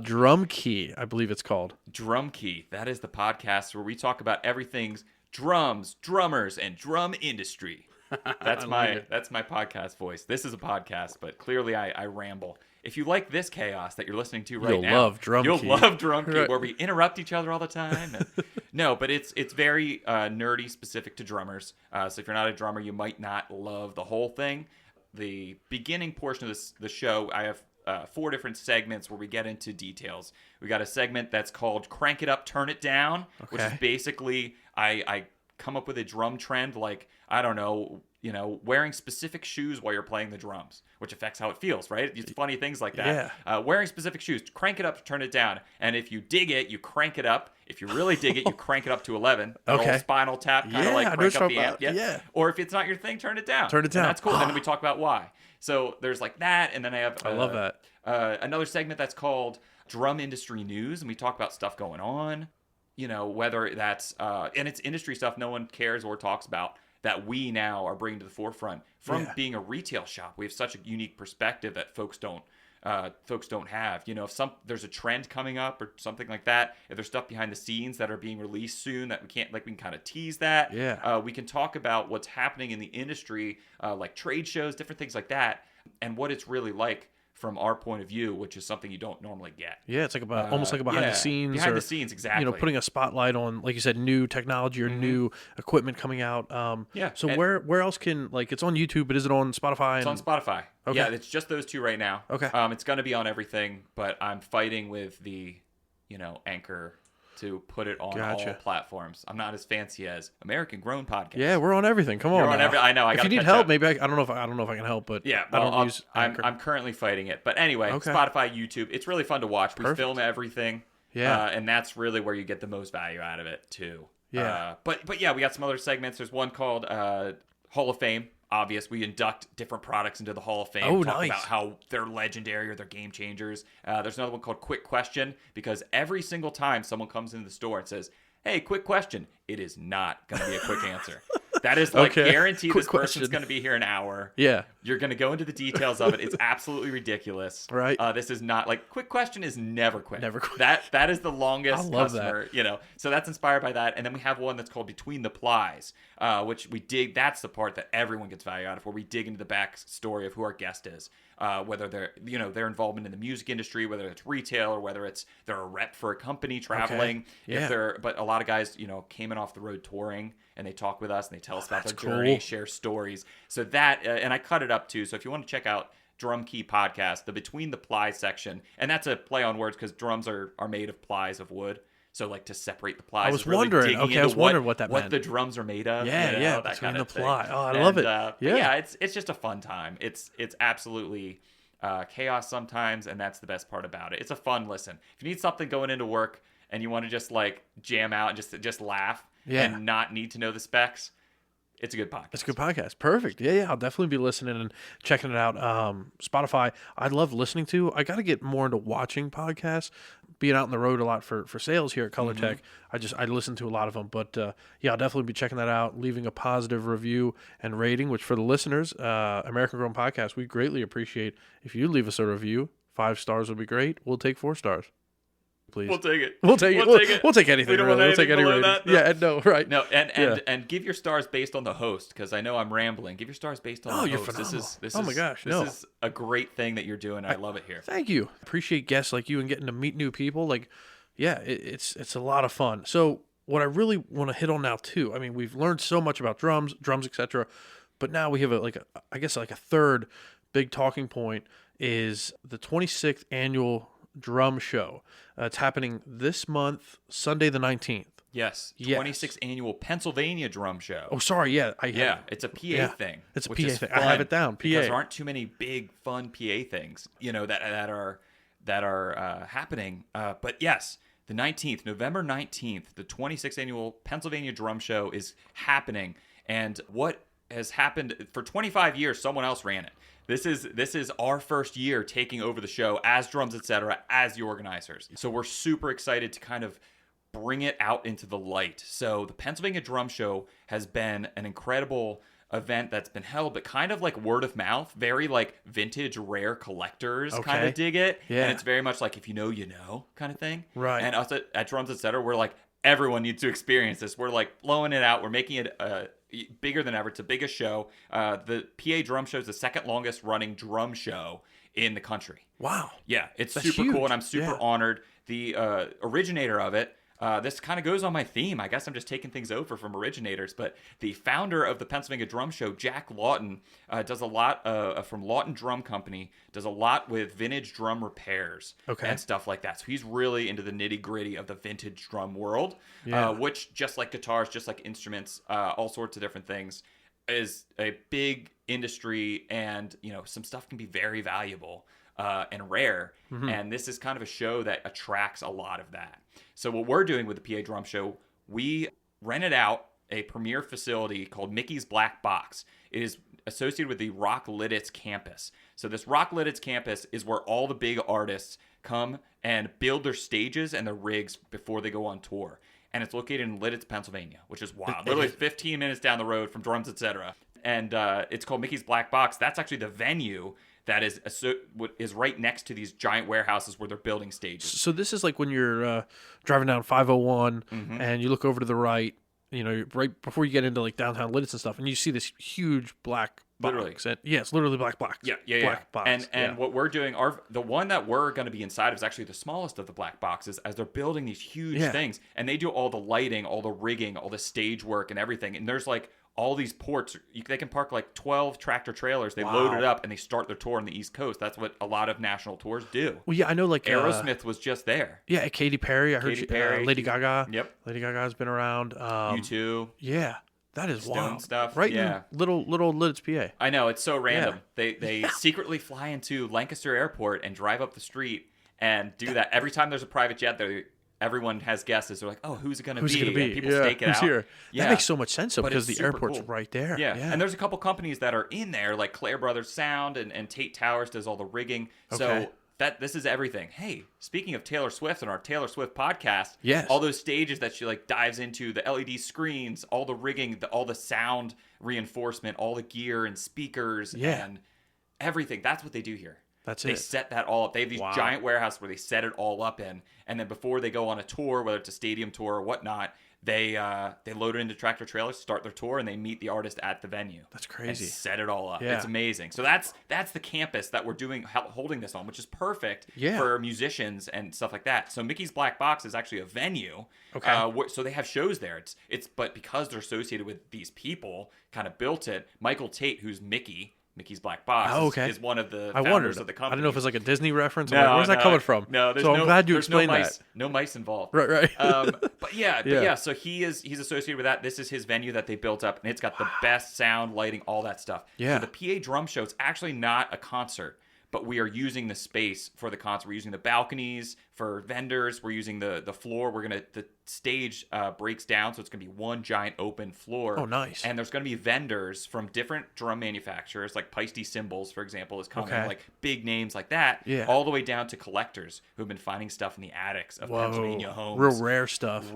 [SPEAKER 1] Drum Key, I believe it's called.
[SPEAKER 2] Drum Key. That is the podcast where we talk about everything drums, drummers, and drum industry. That's my podcast voice. This is a podcast, but clearly I ramble. If you like this chaos that you're listening to right now,
[SPEAKER 1] you'll love Drum Key,
[SPEAKER 2] where we interrupt each other all the time. No, but it's very nerdy, specific to drummers. So if you're not a drummer, you might not love the whole thing. The beginning portion of the show, I have 4 different segments where we get into details. We got a segment that's called Crank It Up, Turn It Down, which is basically I come up with a drum trend, like, I don't know, wearing specific shoes while you're playing the drums, which affects how it feels, right? It's funny things like that.
[SPEAKER 1] Yeah.
[SPEAKER 2] Wearing specific shoes, crank it up, turn it down. And if you dig it, you crank it up. If you really dig it, you crank it up to 11. That old spinal tap, kind of like crank up the amp.
[SPEAKER 1] Yeah.
[SPEAKER 2] Or if it's not your thing, turn it down.
[SPEAKER 1] Turn it down.
[SPEAKER 2] And that's cool. And then we talk about why. So there's like that. And then I have...
[SPEAKER 1] I love that.
[SPEAKER 2] Another segment that's called Drum Industry News. And we talk about stuff going on. Whether that's... and it's industry stuff no one cares or talks about, that we now are bringing to the forefront from being a retail shop. We have such a unique perspective that folks don't have. If there's a trend coming up or something like that, if there's stuff behind the scenes that are being released soon that we can kind of tease that.
[SPEAKER 1] Yeah.
[SPEAKER 2] We can talk about what's happening in the industry, like trade shows, different things like that, and what it's really like from our point of view, which is something you don't normally get.
[SPEAKER 1] Yeah, it's like almost like behind the scenes.
[SPEAKER 2] Behind the scenes, exactly.
[SPEAKER 1] Putting a spotlight on, like you said, new technology or new equipment coming out. So where else can, like, it's on YouTube, but is it on Spotify?
[SPEAKER 2] It's on Spotify. Okay. Yeah, it's just those 2 right now.
[SPEAKER 1] Okay.
[SPEAKER 2] It's going to be on everything, but I'm fighting with the Anchor to put it on
[SPEAKER 1] Gotcha.
[SPEAKER 2] all platforms. I'm not as fancy as American Grown Podcast.
[SPEAKER 1] Yeah, we're on everything. Come on,
[SPEAKER 2] You're on
[SPEAKER 1] now.
[SPEAKER 2] I know.
[SPEAKER 1] If you need help, maybe I don't know if I can help, but
[SPEAKER 2] yeah,
[SPEAKER 1] I
[SPEAKER 2] well,
[SPEAKER 1] don't use Anchor.
[SPEAKER 2] I'm currently fighting it, but anyway,
[SPEAKER 1] Okay.
[SPEAKER 2] Spotify, YouTube, it's really fun to watch. We
[SPEAKER 1] Perfect.
[SPEAKER 2] film everything, and that's really where you get the most value out of it too.
[SPEAKER 1] Yeah,
[SPEAKER 2] but yeah, we got some other segments. There's one called Hall of Fame. Obvious, we induct different products into the Hall of Fame.
[SPEAKER 1] Oh,
[SPEAKER 2] talk
[SPEAKER 1] nice.
[SPEAKER 2] about how they're legendary or they're game changers. There's another one called Quick Question, because every single time someone comes into the store and says, "Hey, quick question," it is not going to be a quick answer. That is like guaranteed
[SPEAKER 1] Quick
[SPEAKER 2] this
[SPEAKER 1] question.
[SPEAKER 2] person's going to be here an hour.
[SPEAKER 1] Yeah.
[SPEAKER 2] You're going to go into the details of it. It's absolutely ridiculous.
[SPEAKER 1] Right.
[SPEAKER 2] This is not like quick question is never quick.
[SPEAKER 1] Never quick.
[SPEAKER 2] That is the longest
[SPEAKER 1] I love
[SPEAKER 2] customer, So that's inspired by that. And then we have one that's called Between the Plies, which we dig. That's the part that everyone gets value out of, where we dig into the backstory of who our guest is. Whether they're, their involvement in the music industry, whether it's retail or whether it's they're a rep for a company traveling.
[SPEAKER 1] Okay. Yeah.
[SPEAKER 2] But a lot of guys, came in off the road touring, and they talk with us and they tell us about their
[SPEAKER 1] that's
[SPEAKER 2] journey,
[SPEAKER 1] cool.
[SPEAKER 2] share stories. So that, and I cut it up too. So if you want to check out Drum Key Podcast, the Between the Plies section, and that's a play on words because drums are made of plies of wood. So like to separate the plies.
[SPEAKER 1] I was
[SPEAKER 2] is really
[SPEAKER 1] wondering.
[SPEAKER 2] digging
[SPEAKER 1] Okay, I was
[SPEAKER 2] into
[SPEAKER 1] wondering what that meant.
[SPEAKER 2] What the drums are made of.
[SPEAKER 1] Yeah,
[SPEAKER 2] that
[SPEAKER 1] Between
[SPEAKER 2] kind
[SPEAKER 1] the
[SPEAKER 2] of thing.
[SPEAKER 1] ply. Oh, I love it.
[SPEAKER 2] Yeah, it's just a fun time. It's absolutely chaos sometimes, and that's the best part about it. It's a fun listen. If you need something going into work and you want to just like jam out and just laugh and not need to know the specs, it's a good podcast.
[SPEAKER 1] It's a good podcast. Perfect. Yeah. I'll definitely be listening and checking it out. Spotify, I love listening to. I got to get more into watching podcasts. Being out on the road a lot for sales here at Colortech, I listen to a lot of them. But I'll definitely be checking that out, leaving a positive review and rating, which for the listeners, American Grown Podcast, we greatly appreciate if you leave us a review. 5 stars would be great. We'll take 4 stars. Please.
[SPEAKER 2] We'll take it.
[SPEAKER 1] We'll take it. We'll take anything.
[SPEAKER 2] We don't
[SPEAKER 1] really.
[SPEAKER 2] want
[SPEAKER 1] We'll take any
[SPEAKER 2] anything below
[SPEAKER 1] rating.
[SPEAKER 2] that, no.
[SPEAKER 1] Yeah, no, right.
[SPEAKER 2] No, and give your stars based on the host, because I know I'm rambling. Give your stars based on the host.
[SPEAKER 1] You're phenomenal.
[SPEAKER 2] This
[SPEAKER 1] oh my gosh,
[SPEAKER 2] this is a great thing that you're doing. I love it here.
[SPEAKER 1] Thank you. Appreciate guests like you and getting to meet new people. Like, yeah, it's a lot of fun. So what I really want to hit on now too, I mean, we've learned so much about drums, etc. But now we have a third big talking point is the 26th annual drum show. It's happening this month, Sunday the 19th.
[SPEAKER 2] Yes. 26th annual Pennsylvania Drum Show.
[SPEAKER 1] Oh, sorry. Yeah.
[SPEAKER 2] It's a PA thing.
[SPEAKER 1] It's a
[SPEAKER 2] which
[SPEAKER 1] PA
[SPEAKER 2] is
[SPEAKER 1] thing.
[SPEAKER 2] fun
[SPEAKER 1] I have it down. PA.
[SPEAKER 2] Because there aren't too many big, fun PA things, that are happening. But yes, the 19th, November 19th, the 26th annual Pennsylvania Drum Show is happening. And what has happened for 25 years, someone else ran it. This is our first year taking over the show as Drums Etc. as the organizers. So we're super excited to kind of bring it out into the light. So the Pennsylvania Drum Show has been an incredible event that's been held, but kind of like word of mouth, very like vintage rare collectors kind of dig it.
[SPEAKER 1] Yeah.
[SPEAKER 2] And it's very much like if you know kind of thing.
[SPEAKER 1] Right.
[SPEAKER 2] And us at Drums Etc., we're like, everyone needs to experience this. We're like blowing it out. We're making it bigger than ever. It's the biggest show. The PA Drum Show is the second longest running drum show in the country.
[SPEAKER 1] Wow.
[SPEAKER 2] Yeah, it's
[SPEAKER 1] That's
[SPEAKER 2] super
[SPEAKER 1] huge.
[SPEAKER 2] cool, and I'm super honored. The originator of it, this kind of goes on my theme. I guess I'm just taking things over from originators, but the founder of the Pennsylvania Drum Show, Jack Lawton, does a lot from Lawton Drum Company, does a lot with vintage drum repairs and stuff like that. So he's really into the nitty gritty of the vintage drum world, which just like guitars, just like instruments, all sorts of different things, is a big industry, and some stuff can be very valuable and rare. And this is kind of a show that attracts a lot of that. So what we're doing with the PA Drum Show, we rented out a premier facility called Mickey's Black Box. It is associated with the Rock Lititz campus. So this Rock Lititz campus is where all the big artists come and build their stages and their rigs before they go on tour. And it's located in Lititz, Pennsylvania, which is wild. Literally 15 minutes down the road from Drums Etc. And it's called Mickey's Black Box. That's actually the venue that is right next to these giant warehouses where they're building stages.
[SPEAKER 1] So this is like when you're driving down 501 and you look over to the right, right before you get into like downtown Lititz and stuff, and you see this huge black box.
[SPEAKER 2] Literally.
[SPEAKER 1] And, it's literally black box.
[SPEAKER 2] Yeah.
[SPEAKER 1] Black box.
[SPEAKER 2] And what we're doing, the one that we're going to be inside of is actually the smallest of the black boxes, as they're building these huge things, and they do all the lighting, all the rigging, all the stage work and everything. And there's like all these ports, they can park like 12 tractor trailers. They load it up and they start their tour on the East Coast. That's what a lot of national tours do.
[SPEAKER 1] Well, yeah, I know, like
[SPEAKER 2] Aerosmith was just there.
[SPEAKER 1] Yeah, Katy Perry. I heard Lady Gaga.
[SPEAKER 2] Yep.
[SPEAKER 1] Lady Gaga's been around.
[SPEAKER 2] U2.
[SPEAKER 1] Yeah, that is
[SPEAKER 2] Stone
[SPEAKER 1] wild
[SPEAKER 2] stuff.
[SPEAKER 1] Right
[SPEAKER 2] Yeah.
[SPEAKER 1] in little Lititz, PA.
[SPEAKER 2] I know, it's so random. They secretly fly into Lancaster Airport and drive up the street and do that. Every time there's a private jet there, everyone has guesses. They're like, "Oh, who's it going to be?" And people stake it out.
[SPEAKER 1] Here?
[SPEAKER 2] Yeah.
[SPEAKER 1] That makes so much sense, though,
[SPEAKER 2] But
[SPEAKER 1] because
[SPEAKER 2] it's
[SPEAKER 1] the
[SPEAKER 2] super
[SPEAKER 1] airport's
[SPEAKER 2] cool.
[SPEAKER 1] right there.
[SPEAKER 2] Yeah. And there's a couple companies that are in there, like Claire Brothers Sound and Tate Towers does all the rigging.
[SPEAKER 1] Okay.
[SPEAKER 2] So this is everything. Hey, speaking of Taylor Swift and our Taylor Swift podcast,
[SPEAKER 1] Yes.
[SPEAKER 2] all those stages that she like dives into, the LED screens, all the rigging, all the sound reinforcement, all the gear and speakers and everything. That's what they do here. They set that all up. They have these giant warehouses where they set it all up in, and then before they go on a tour, whether it's a stadium tour or whatnot, they load it into tractor trailers, start their tour, and they meet the artist at the venue.
[SPEAKER 1] That's crazy.
[SPEAKER 2] And set it all up.
[SPEAKER 1] Yeah.
[SPEAKER 2] It's amazing. So that's the campus that we're holding this on, which is perfect for musicians and stuff like that. So Mickey's Black Box is actually a venue.
[SPEAKER 1] Okay.
[SPEAKER 2] So they have shows there. But because they're associated with these people, kind of built it. Michael Tate, who's Mickey's Black Box is one of the founders of the company.
[SPEAKER 1] I don't know if it's like a Disney reference. I'm like, where's that coming from?
[SPEAKER 2] No,
[SPEAKER 1] I'm glad you explained
[SPEAKER 2] that. No mice involved.
[SPEAKER 1] Right.
[SPEAKER 2] But yeah. So he's associated with that. This is his venue that they built up, and it's got the best sound, lighting, all that stuff.
[SPEAKER 1] Yeah.
[SPEAKER 2] So the PA drum show, it's actually not a concert, but we are using the space for the concert. We're using the balconies for vendors. We're using the floor. The stage breaks down, so it's going to be one giant open floor.
[SPEAKER 1] Oh, nice.
[SPEAKER 2] And there's going to be vendors from different drum manufacturers, like Peisty Cymbals, for example, is coming, like big names like that, all the way down to collectors who've been finding stuff in the attics of Pennsylvania homes.
[SPEAKER 1] Real rare stuff.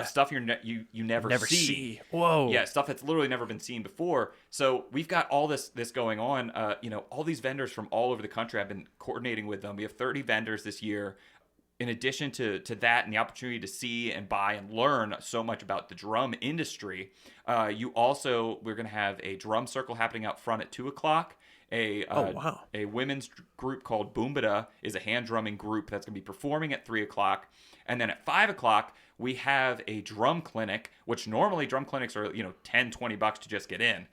[SPEAKER 2] Stuff you never see.
[SPEAKER 1] Whoa.
[SPEAKER 2] Yeah, stuff that's literally never been seen before. So we've got all this going on. All these vendors from all over the country. I've been coordinating with them. We have 30 vendors this year. In addition to that and the opportunity to see and buy and learn so much about the drum industry, we're going to have a drum circle happening out front at 2:00. A women's group called Boombada is a hand drumming group that's going to be performing at 3:00. And then at 5:00, we have a drum clinic, which normally drum clinics are, $10-20 to just get in.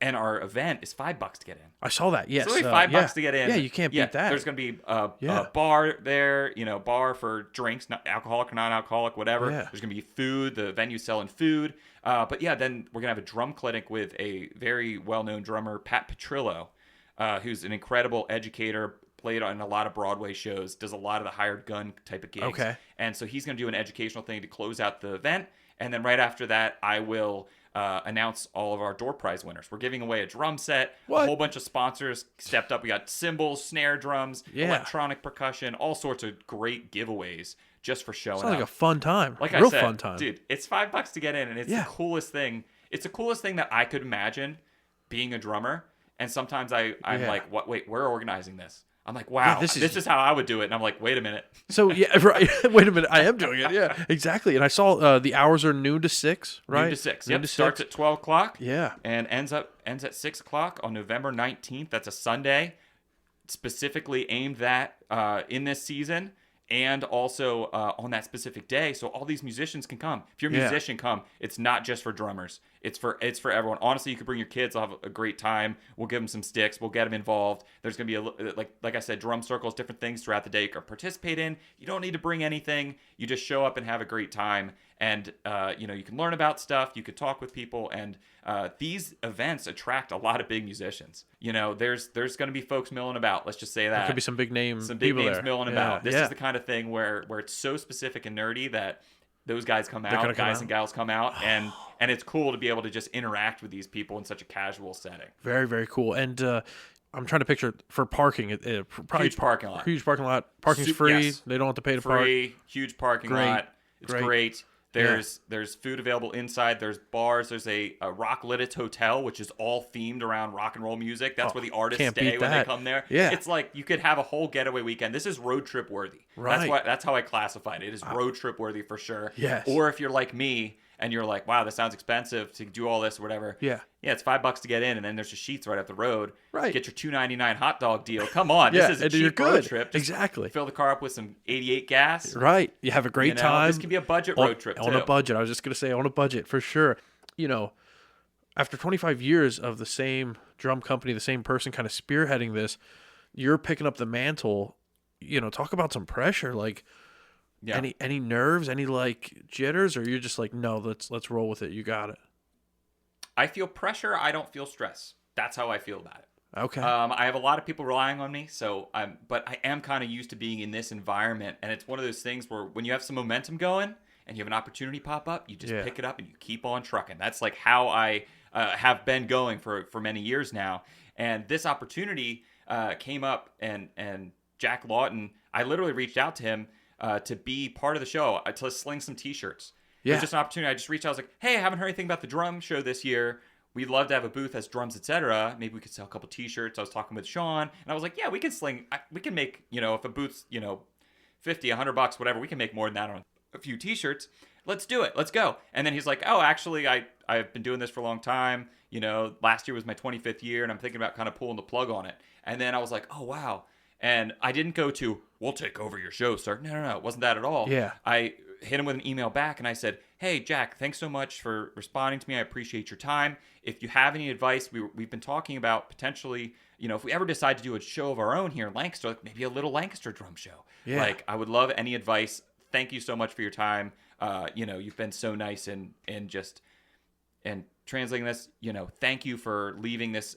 [SPEAKER 2] And our event is $5 to get in.
[SPEAKER 1] I saw that. Yes,
[SPEAKER 2] it's only $5 to get in.
[SPEAKER 1] Yeah, you can't beat that.
[SPEAKER 2] There's going to be a bar there, bar for drinks, not alcoholic or non-alcoholic, whatever.
[SPEAKER 1] Yeah.
[SPEAKER 2] There's going to be food. The venue's selling food. Then we're going to have a drum clinic with a very well-known drummer, Pat Petrillo, who's an incredible educator. Played on a lot of Broadway shows, does a lot of the hired gun type of gigs.
[SPEAKER 1] Okay.
[SPEAKER 2] And so he's going to do an educational thing to close out the event. And then right after that, I will announce all of our door prize winners. We're giving away a drum set. A whole bunch of sponsors stepped up. We got cymbals, snare drums, electronic percussion, all sorts of great giveaways just for showing up.
[SPEAKER 1] Sounds like a fun time.
[SPEAKER 2] Like
[SPEAKER 1] Real
[SPEAKER 2] I said,
[SPEAKER 1] fun time.
[SPEAKER 2] dude, it's $5 to get in, and it's the coolest thing. It's the coolest thing that I could imagine being a drummer. And sometimes I'm like, what? Wait, we're organizing this. I'm like, wow, this is how I would do it. And I'm like, wait a minute.
[SPEAKER 1] So, yeah, right. Wait a minute. I am doing it. Yeah, exactly. And I saw the hours are noon to 6, right?
[SPEAKER 2] Noon to 6. Yep. Starts at 12:00.
[SPEAKER 1] Yeah.
[SPEAKER 2] And ends at 6:00 on November 19th. That's a Sunday, specifically aimed at in this season. And also on that specific day, so all these musicians can come. If you're a musician, come. It's not just for drummers. It's for everyone. Honestly, you could bring your kids. They'll have a great time. We'll give them some sticks. We'll get them involved. There's going to be like I said, drum circles, different things throughout the day you can participate in. You don't need to bring anything. You just show up and have a great time. And you can learn about stuff. You could talk with people. And these events attract a lot of big musicians. There's going to be folks milling about. Let's just say that.
[SPEAKER 1] There could be some big names
[SPEAKER 2] there. Milling about. This is the kind of thing where it's so specific and nerdy that those guys come out, and gals come out, and it's cool to be able to just interact with these people in such a casual setting.
[SPEAKER 1] Very, very cool. And I'm trying to picture for parking. Probably
[SPEAKER 2] huge parking lot.
[SPEAKER 1] Huge parking lot. Parking's free. Yes. They don't have to pay to park.
[SPEAKER 2] Free. Huge parking lot. It's great. There's food available inside. There's bars. There's a Rock Lititz hotel, which is all themed around rock and roll music. That's where the artists stay when they come there.
[SPEAKER 1] Yeah.
[SPEAKER 2] It's like you could have a whole getaway weekend. This is road trip worthy.
[SPEAKER 1] Right.
[SPEAKER 2] That's how I classified it. It is road trip worthy for sure.
[SPEAKER 1] Yes.
[SPEAKER 2] Or if you're like me and you're like, wow, this sounds expensive to do all this or whatever.
[SPEAKER 1] Yeah.
[SPEAKER 2] Yeah, it's $5 to get in, and then there's just Sheetz right up the road.
[SPEAKER 1] Right.
[SPEAKER 2] Get your $2.99 hot dog deal. Come on. This is a cheap road trip. Just
[SPEAKER 1] exactly.
[SPEAKER 2] Fill the car up with some 88 gas.
[SPEAKER 1] Right. You have a great time.
[SPEAKER 2] This can be a budget road trip, too.
[SPEAKER 1] On a budget. I was just going to say on a budget for sure. after 25 years of the same drum company, the same person kind of spearheading this, you're picking up the mantle. Talk about some pressure. Like,
[SPEAKER 2] Yeah.
[SPEAKER 1] any nerves, any like jitters, or you're just like, no, let's roll with it. You got it.
[SPEAKER 2] I feel pressure. I don't feel stress. That's how I feel about it.
[SPEAKER 1] Okay.
[SPEAKER 2] I have a lot of people relying on me, but I am kind of used to being in this environment, and it's one of those things where when you have some momentum going and you have an opportunity pop up, you just pick it up and you keep on trucking. That's like how I have been going for many years now. And this opportunity came up, and Jack Lawton, I literally reached out to him to be part of the show, to sling some T-shirts.
[SPEAKER 1] Yeah.
[SPEAKER 2] It was just an opportunity. I just reached out. I was like, hey, I haven't heard anything about the drum show this year. We'd love to have a booth as drums, etc. Maybe we could sell a couple T-shirts. I was talking with Shawn, and I was like, yeah, we can make, if a booth's, $50, $100, whatever, we can make more than that on a few T-shirts. Let's do it. Let's go. And then he's like, oh, actually, I've been doing this for a long time. Last year was my 25th year, and I'm thinking about kind of pulling the plug on it. And then I was like, oh, wow. And I didn't go to, we'll take over your show, sir. No, it wasn't that at all.
[SPEAKER 1] Yeah.
[SPEAKER 2] I hit him with an email back, and I said, hey, Jack, thanks so much for responding to me. I appreciate your time. If you have any advice, we've been talking about potentially, if we ever decide to do a show of our own here in Lancaster, like maybe a little Lancaster drum show.
[SPEAKER 1] Yeah.
[SPEAKER 2] Like, I would love any advice. Thank you so much for your time. You've been so nice in translating this. Thank you for leaving this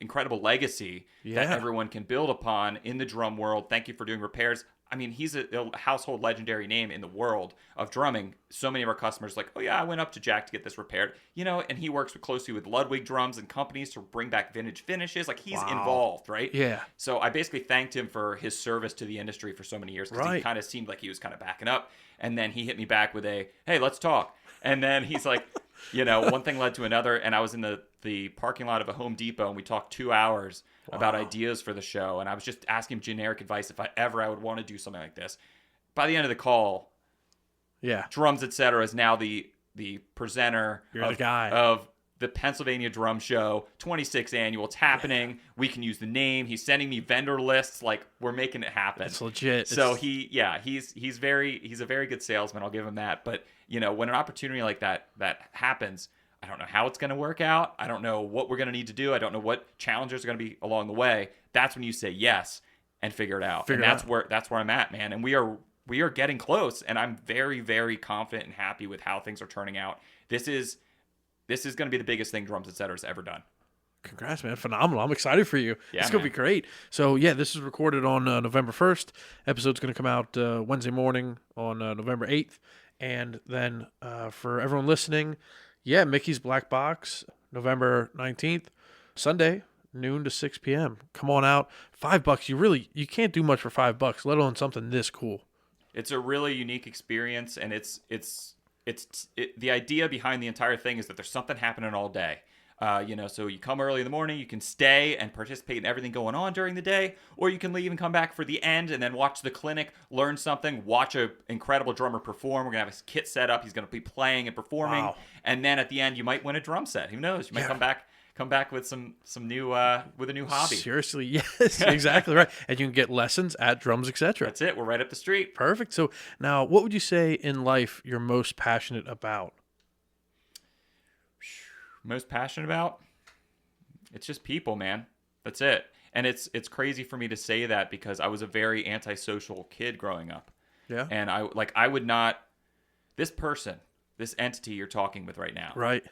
[SPEAKER 2] incredible legacy that everyone can build upon in the drum world. Thank you for doing repairs. I mean, he's a household legendary name in the world of drumming. So many of our customers are like, oh yeah, I went up to Jack to get this repaired, and he works closely with Ludwig drums and companies to bring back vintage finishes. Like, he's involved, right?
[SPEAKER 1] Yeah.
[SPEAKER 2] So I basically thanked him for his service to the industry for so many years, because he kind of seemed like he was kind of backing up. And then he hit me back with hey, let's talk. And then he's like, one thing led to another, and I was in the parking lot of a Home Depot, and we talked 2 hours about ideas for the show, and I was just asking him generic advice if I would want to do something like this. By the end of the call, Drums Etc. is now the presenter
[SPEAKER 1] the guy
[SPEAKER 2] of the Pennsylvania Drum Show, 26th annual. It's happening. We can use the name. He's sending me vendor lists. Like, we're making it happen.
[SPEAKER 1] It's legit.
[SPEAKER 2] So he's a very good salesman. I'll give him that. But when an opportunity like that happens, I don't know how it's going to work out. I don't know what we're going to need to do. I don't know what challenges are going to be along the way. That's when you say yes and figure it out. That's where I'm at, man. And we are getting close, and I'm very, very confident and happy with how things are turning out. This is going to be the biggest thing Drums Etc. has ever done.
[SPEAKER 1] Congrats, man. Phenomenal. I'm excited for you.
[SPEAKER 2] Yeah,
[SPEAKER 1] it's going to be great. So, this is recorded on November 1st. Episode's going to come out Wednesday morning on November 8th. And then for everyone listening, Mickey's Black Box, November 19th, Sunday, noon to 6 p.m. Come on out. $5. You can't do much for $5, let alone something this cool.
[SPEAKER 2] It's a really unique experience, and the idea behind the entire thing is that there's something happening all day. So you come early in the morning, you can stay and participate in everything going on during the day, or you can leave and come back for the end and then watch the clinic, learn something, watch an incredible drummer perform. We're going to have his kit set up. He's going to be playing and performing.
[SPEAKER 1] Wow.
[SPEAKER 2] And then at the end, you might win a drum set. Who knows? You might come back with some new with a new hobby.
[SPEAKER 1] Seriously, yes, exactly right. And you can get lessons at Drums Etc.
[SPEAKER 2] That's it. We're right up the street.
[SPEAKER 1] Perfect. So now, what would you say in life you're most passionate about?
[SPEAKER 2] Most passionate about? It's just people, man. That's it. And it's crazy for me to say that, because I was a very antisocial kid growing up.
[SPEAKER 1] Yeah.
[SPEAKER 2] And I would not, this entity you're talking with right now.
[SPEAKER 1] Right.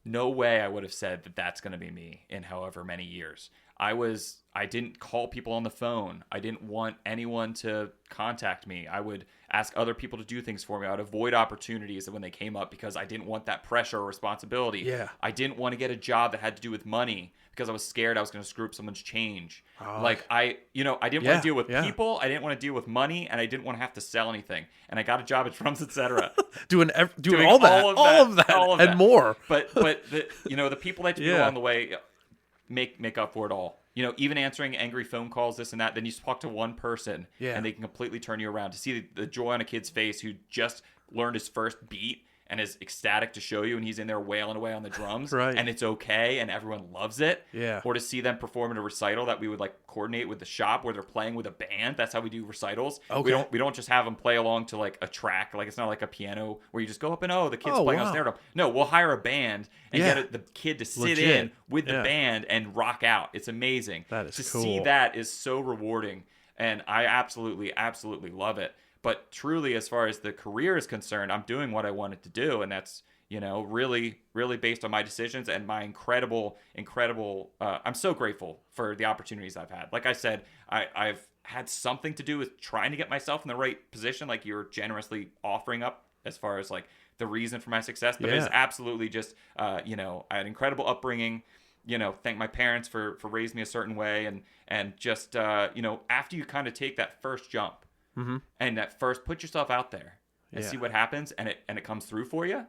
[SPEAKER 2] No way I would have said that that's going to be me in however many years. I didn't call people on the phone. I didn't want anyone to contact me. I would ask other people to do things for me. I would avoid opportunities when they came up because I didn't want that pressure or responsibility.
[SPEAKER 1] Yeah.
[SPEAKER 2] I didn't want to get a job that had to do with money because I was scared I was going to screw up someone's change. I didn't want to deal with people. I didn't want to deal with money, and I didn't want to have to sell anything. And I got a job at Drums Etc.
[SPEAKER 1] doing all of that and more.
[SPEAKER 2] But the people that you do along the way make up for it all. Even answering angry phone calls, this and that. Then you talk to one person, and they can completely turn you around. To see the joy on a kid's face who just learned his first beat and is ecstatic to show you, and he's in there wailing away on the drums,
[SPEAKER 1] Right.
[SPEAKER 2] and it's okay, and everyone loves it.
[SPEAKER 1] Yeah.
[SPEAKER 2] Or to see them perform in a recital that we would like coordinate with the shop where they're playing with a band. That's how we do recitals.
[SPEAKER 1] Okay.
[SPEAKER 2] We don't just have them play along to like a track. Like it's not like a piano where you just go up and the kid's
[SPEAKER 1] Oh,
[SPEAKER 2] playing on
[SPEAKER 1] wow.
[SPEAKER 2] snare drum. No, we'll hire a band and
[SPEAKER 1] Yeah.
[SPEAKER 2] get the kid to sit
[SPEAKER 1] Legit.
[SPEAKER 2] in with the
[SPEAKER 1] Yeah.
[SPEAKER 2] band and rock out. It's amazing.
[SPEAKER 1] That is
[SPEAKER 2] to
[SPEAKER 1] cool.
[SPEAKER 2] see that is so rewarding, and I absolutely love it. But truly, as far as the career is concerned, I'm doing what I wanted to do, and that's really based on my decisions and my incredible. I'm so grateful for the opportunities I've had. Like I said, I've had something to do with trying to get myself in the right position, like you're generously offering up as far as like the reason for my success. But it's absolutely just, I had an incredible upbringing. Thank my parents for raising me a certain way, and just after you kind of take that first jump.
[SPEAKER 1] Mm-hmm.
[SPEAKER 2] And that first, put yourself out there and see what happens, and it comes through for you.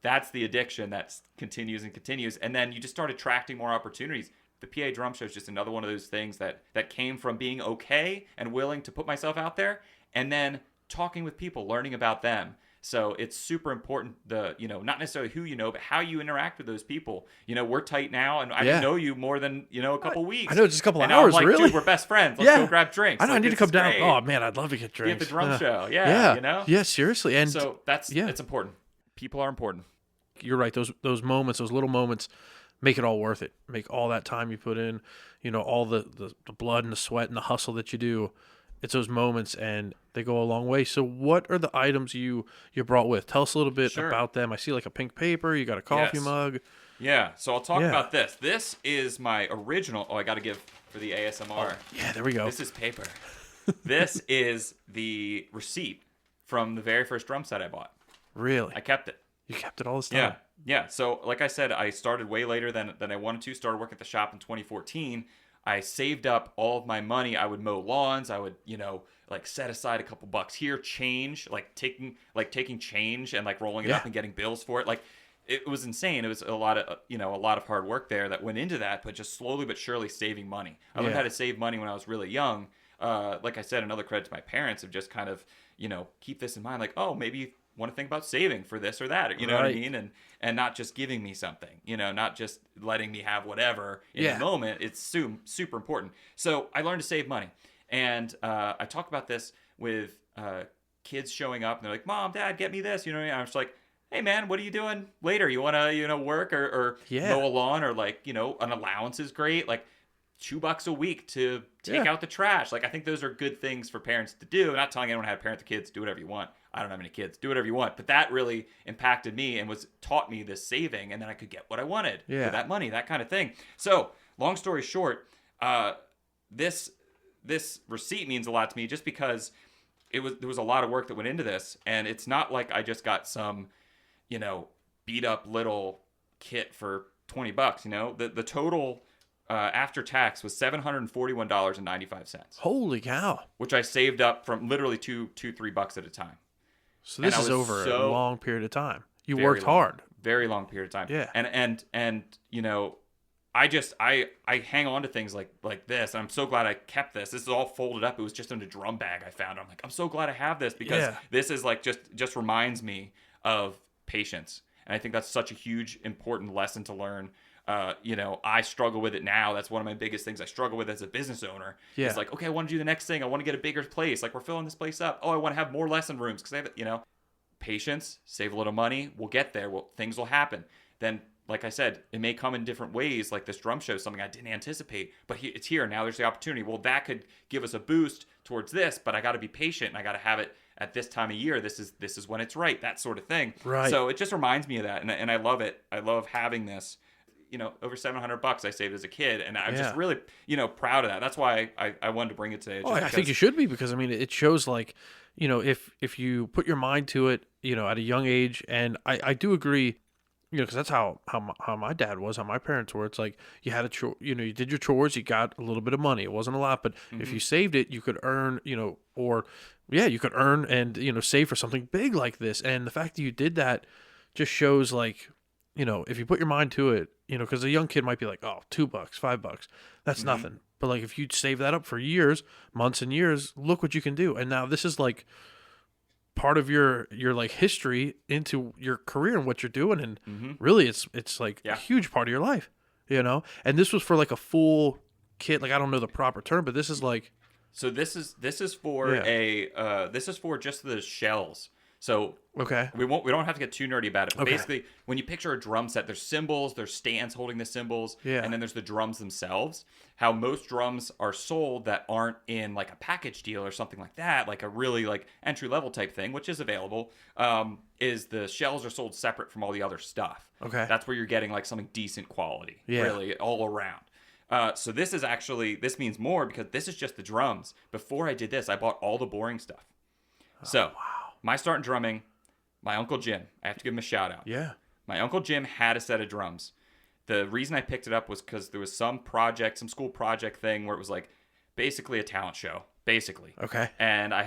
[SPEAKER 2] That's the addiction that continues and continues, and then you just start attracting more opportunities. The PA Drum Show is just another one of those things that came from being okay and willing to put myself out there, and then talking with people, learning about them. So it's super important, not necessarily who you know, but how you interact with those people. We're tight now, and I didn't know you more than, a couple weeks.
[SPEAKER 1] I know, just a couple
[SPEAKER 2] and
[SPEAKER 1] hours,
[SPEAKER 2] now I'm like,
[SPEAKER 1] really.
[SPEAKER 2] Dude, we're best friends. Let's go grab drinks.
[SPEAKER 1] I know, I need to
[SPEAKER 2] It's
[SPEAKER 1] come down.
[SPEAKER 2] great.
[SPEAKER 1] Oh, man, I'd love to get drinks.
[SPEAKER 2] Be at the drum show.
[SPEAKER 1] Yeah.
[SPEAKER 2] Yeah.
[SPEAKER 1] Yeah, seriously. And
[SPEAKER 2] so it's important. People are important.
[SPEAKER 1] You're right. Those moments, those little moments make it all worth it. Make all that time you put in, all the blood and the sweat and the hustle that you do. It's those moments, and they go a long way. So what are the items you brought with? Tell us a little bit about them. I see like a pink paper. You got a coffee mug.
[SPEAKER 2] Yeah, so I'll talk about this. This is my original. Oh, I got to give for the ASMR.
[SPEAKER 1] Yeah, there we go.
[SPEAKER 2] This is paper. This is the receipt from the very first drum set I bought.
[SPEAKER 1] Really?
[SPEAKER 2] I kept it.
[SPEAKER 1] You kept it all this time?
[SPEAKER 2] Yeah. So like I said, I started way later than I wanted to. Started working at the shop in 2014. I saved up all of my money. I would mow lawns. I would, like set aside a couple bucks here, change, taking change and like rolling it up and getting bills for it. Like it was insane. It was a lot of hard work there that went into that, but just slowly but surely saving money. I learned how to save money when I was really young. Like I said, another credit to my parents of just kind of, keep this in mind. Like, oh, maybe you want to think about saving for this or that, what I mean? And not just giving me something, not just letting me have whatever in the moment. It's super important. So I learned to save money. And I talk about this with kids showing up, and they're like, Mom, Dad, get me this. I'm just like, hey, man, what are you doing later? You want to, work or mow a lawn, or like, an allowance is great. Like $2 a week to take out the trash. Like, I think those are good things for parents to do. I'm not telling anyone how to parent the kids. Do whatever you want. I don't have any kids. Do whatever you want. But that really impacted me and taught me this saving, and then I could get what I wanted for that money, that kind of thing. So long story short, this receipt means a lot to me just because there was a lot of work that went into this, and it's not like I just got some, beat up little kit for $20. The total after tax was $741.95.
[SPEAKER 1] Holy cow!
[SPEAKER 2] Which I saved up from literally $2-3 at a time.
[SPEAKER 1] So this is over a long period of time. You worked hard.
[SPEAKER 2] Very long period of time.
[SPEAKER 1] Yeah.
[SPEAKER 2] And I hang on to things like this. And I'm so glad I kept this. This is all folded up. It was just in a drum bag I found. I'm like, I'm so glad I have this because this is like just reminds me of patience. And I think that's such a huge, important lesson to learn. I struggle with it now. That's one of my biggest things I struggle with as a business owner. Yeah. It's like, okay, I want to do the next thing. I want to get a bigger place. Like, we're filling this place up. Oh, I want to have more lesson rooms because I have, patience, save a little money. We'll get there. Things will happen. Then, like I said, it may come in different ways. Like this drum show is something I didn't anticipate, but it's here. Now there's the opportunity. Well, that could give us a boost towards this, but I got to be patient and I got to have it at this time of year. This is when it's right. That sort of thing. Right. So it just reminds me of that. And I love it. I love having this. Over $700 I saved as a kid, and I'm just really, proud of that. That's why I wanted to bring it today.
[SPEAKER 1] I think you should be, because I mean, it shows like, if you put your mind to it, at a young age, and I do agree, because that's how my dad was, how my parents were. It's like you had you did your chores, you got a little bit of money. It wasn't a lot, but if you saved it, you could earn, you could earn and save for something big like this. And the fact that you did that just shows like, if you put your mind to it, because a young kid might be like, oh, $2, $5, that's nothing. But like, if you save that up for years, months and years, look what you can do. And now this is like, part of your like history into your career and what you're doing, and really it's like a huge part of your life, you know. And this was for like a full kit, like I don't know the proper term, but this is like,
[SPEAKER 2] so this is for this is for just the shells. So
[SPEAKER 1] okay,
[SPEAKER 2] we don't have to get too nerdy about it. But basically, when you picture a drum set, there's cymbals, there's stands holding the cymbals, and then there's the drums themselves. How most drums are sold that aren't in like a package deal or something like that, like a really like entry level type thing, which is available, is the shells are sold separate from all the other stuff.
[SPEAKER 1] Okay,
[SPEAKER 2] that's where you're getting like something decent quality, really all around. So this means more because this is just the drums. Before I did this, I bought all the boring stuff. Wow. My start in drumming, my Uncle Jim, I have to give him a shout out.
[SPEAKER 1] Yeah.
[SPEAKER 2] My Uncle Jim had a set of drums. The reason I picked it up was because there was some school project thing where it was like basically a talent show, basically.
[SPEAKER 1] Okay.
[SPEAKER 2] And I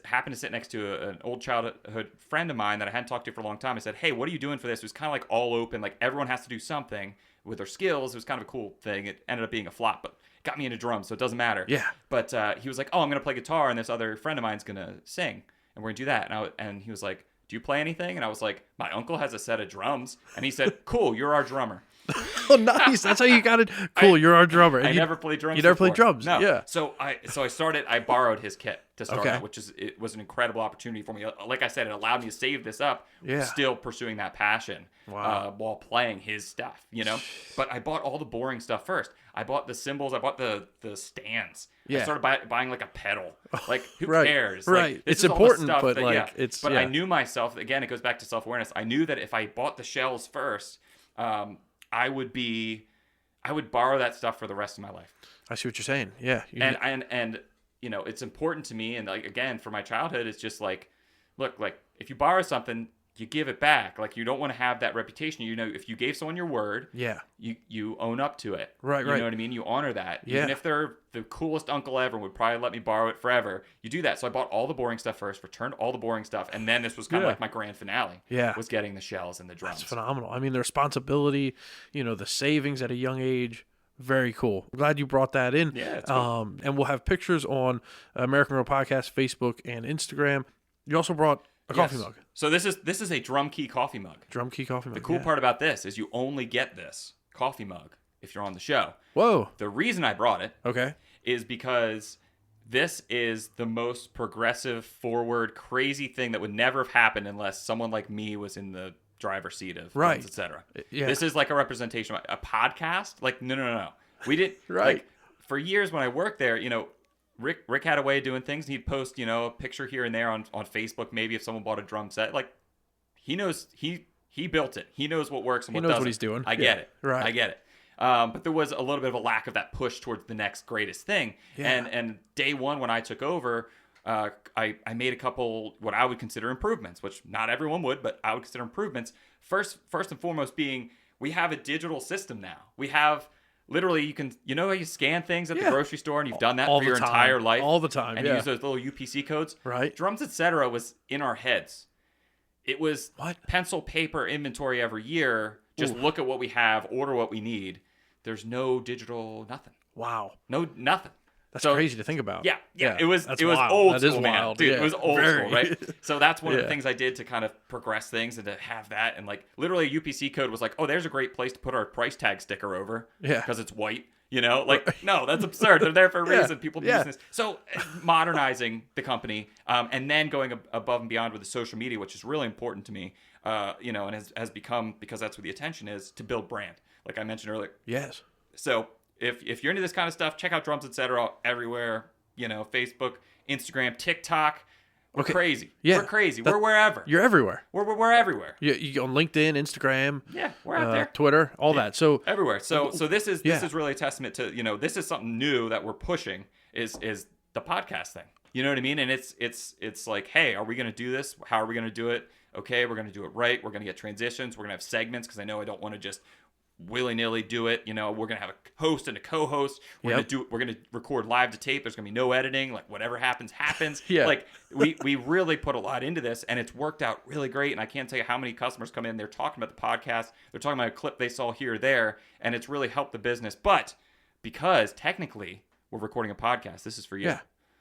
[SPEAKER 2] happened to sit next to an old childhood friend of mine that I hadn't talked to for a long time. I said, hey, what are you doing for this? It was kind of like all open, like everyone has to do something with their skills. It was kind of a cool thing. It ended up being a flop, but it got me into drums, so it doesn't matter.
[SPEAKER 1] Yeah.
[SPEAKER 2] But he was like, oh, I'm going to play guitar, and this other friend of mine's going to sing. And we're going to do that. And he was like, do you play anything? And I was like, my uncle has a set of drums. And he said, cool, you're our drummer.
[SPEAKER 1] Oh, nice. That's how you got it. Cool, you're our drummer. And
[SPEAKER 2] I never played drums.
[SPEAKER 1] You never
[SPEAKER 2] before.
[SPEAKER 1] played drums?
[SPEAKER 2] No.
[SPEAKER 1] Yeah.
[SPEAKER 2] So I borrowed his kit to start out, it was an incredible opportunity for me. Like I said, it allowed me to save this up, still pursuing that passion while playing his stuff, you know? But I bought all the boring stuff first. I bought the cymbals. I bought the stands. Yeah. I started buying like a pedal. Like, who cares?
[SPEAKER 1] Right.
[SPEAKER 2] Like,
[SPEAKER 1] it's important, but
[SPEAKER 2] I knew myself. Again, it goes back to self-awareness. I knew that if I bought the shells first, I would borrow that stuff for the rest of my life.
[SPEAKER 1] I see what you're saying. Yeah.
[SPEAKER 2] And you know, it's important to me. And like, again, for my childhood, it's just like, look, like if you borrow something, you give it back. Like you don't want to have that reputation. You know, if you gave someone your word, you own up to it.
[SPEAKER 1] Right.
[SPEAKER 2] You know what I mean? You honor that. Even if they're the coolest uncle ever, would probably let me borrow it forever. You do that. So I bought all the boring stuff first, returned all the boring stuff, and then this was kind of like my grand finale. Yeah. Was getting the shells and the drums.
[SPEAKER 1] That's phenomenal. I mean, the responsibility, you know, the savings at a young age. Very cool. I'm glad you brought that in.
[SPEAKER 2] Yeah, it's cool.
[SPEAKER 1] And we'll have pictures on American Grown Podcast, Facebook, and Instagram. You also brought a coffee mug.
[SPEAKER 2] So this is a drum key coffee mug.
[SPEAKER 1] Drum key coffee mug.
[SPEAKER 2] The cool part about this is you only get this coffee mug if you're on the show.
[SPEAKER 1] Whoa.
[SPEAKER 2] The reason I brought it is because this is the most progressive, forward, crazy thing that would never have happened unless someone like me was in the driver's seat of drums, etc. Yeah. This is like a representation of a podcast. Like, no. We didn't like for years when I worked there, you know, Rick had a way of doing things. He'd post, you know, a picture here and there on Facebook, maybe if someone bought a drum set. Like he knows he built it. He knows what works and what doesn't.
[SPEAKER 1] He knows what he's doing.
[SPEAKER 2] I get it. Right. I get it. But there was a little bit of a lack of that push towards the next greatest thing. Yeah. And day one when I took over, I made a couple what I would consider improvements, which not everyone would, but I would consider improvements. First and foremost being we have a digital system now. We have literally you know how you scan things at the grocery store and you've done that for your entire life
[SPEAKER 1] all the time,
[SPEAKER 2] and you use those little UPC codes.
[SPEAKER 1] Right.
[SPEAKER 2] Drums, etc. was in our heads. It was pencil paper inventory every year. Just look at what we have, order what we need. There's no digital nothing.
[SPEAKER 1] Wow.
[SPEAKER 2] No nothing.
[SPEAKER 1] That's crazy to think about.
[SPEAKER 2] Yeah. It was old school, man. Dude, it was old school, right? So that's one of the things I did to kind of progress things and to have that. And like literally a UPC code was like, oh, there's a great place to put our price tag sticker over. Yeah. Because it's white. You know, like, no, that's absurd. They're there for a reason. People do business. So modernizing the company and then going above and beyond with the social media, which is really important to me, you know, and has become, because that's where the attention is, to build brand, like I mentioned earlier.
[SPEAKER 1] Yes.
[SPEAKER 2] So if you're into this kind of stuff, check out Drums, etc. everywhere, you know, Facebook, Instagram, TikTok. We're crazy. Yeah. We're crazy. We're wherever.
[SPEAKER 1] You're everywhere.
[SPEAKER 2] We're everywhere.
[SPEAKER 1] You on LinkedIn, Instagram.
[SPEAKER 2] Yeah, we're out there.
[SPEAKER 1] Twitter, all that. So
[SPEAKER 2] everywhere. So this is really a testament to, you know, this is something new that we're pushing is the podcast thing. You know what I mean? And it's like, hey, are we going to do this? How are we going to do it? Okay, we're going to do it right. We're going to get transitions. We're going to have segments because I know I don't want to just willy-nilly do it. You know, we're gonna have a host and a co-host. We're gonna record live to tape. There's gonna be no editing. Like whatever happens. Like we really put a lot into this, and it's worked out really great. And I can't tell you how many customers come in, they're talking about the podcast, they're talking about a clip they saw here or there, and it's really helped the business. But because technically we're recording a podcast, this is for you.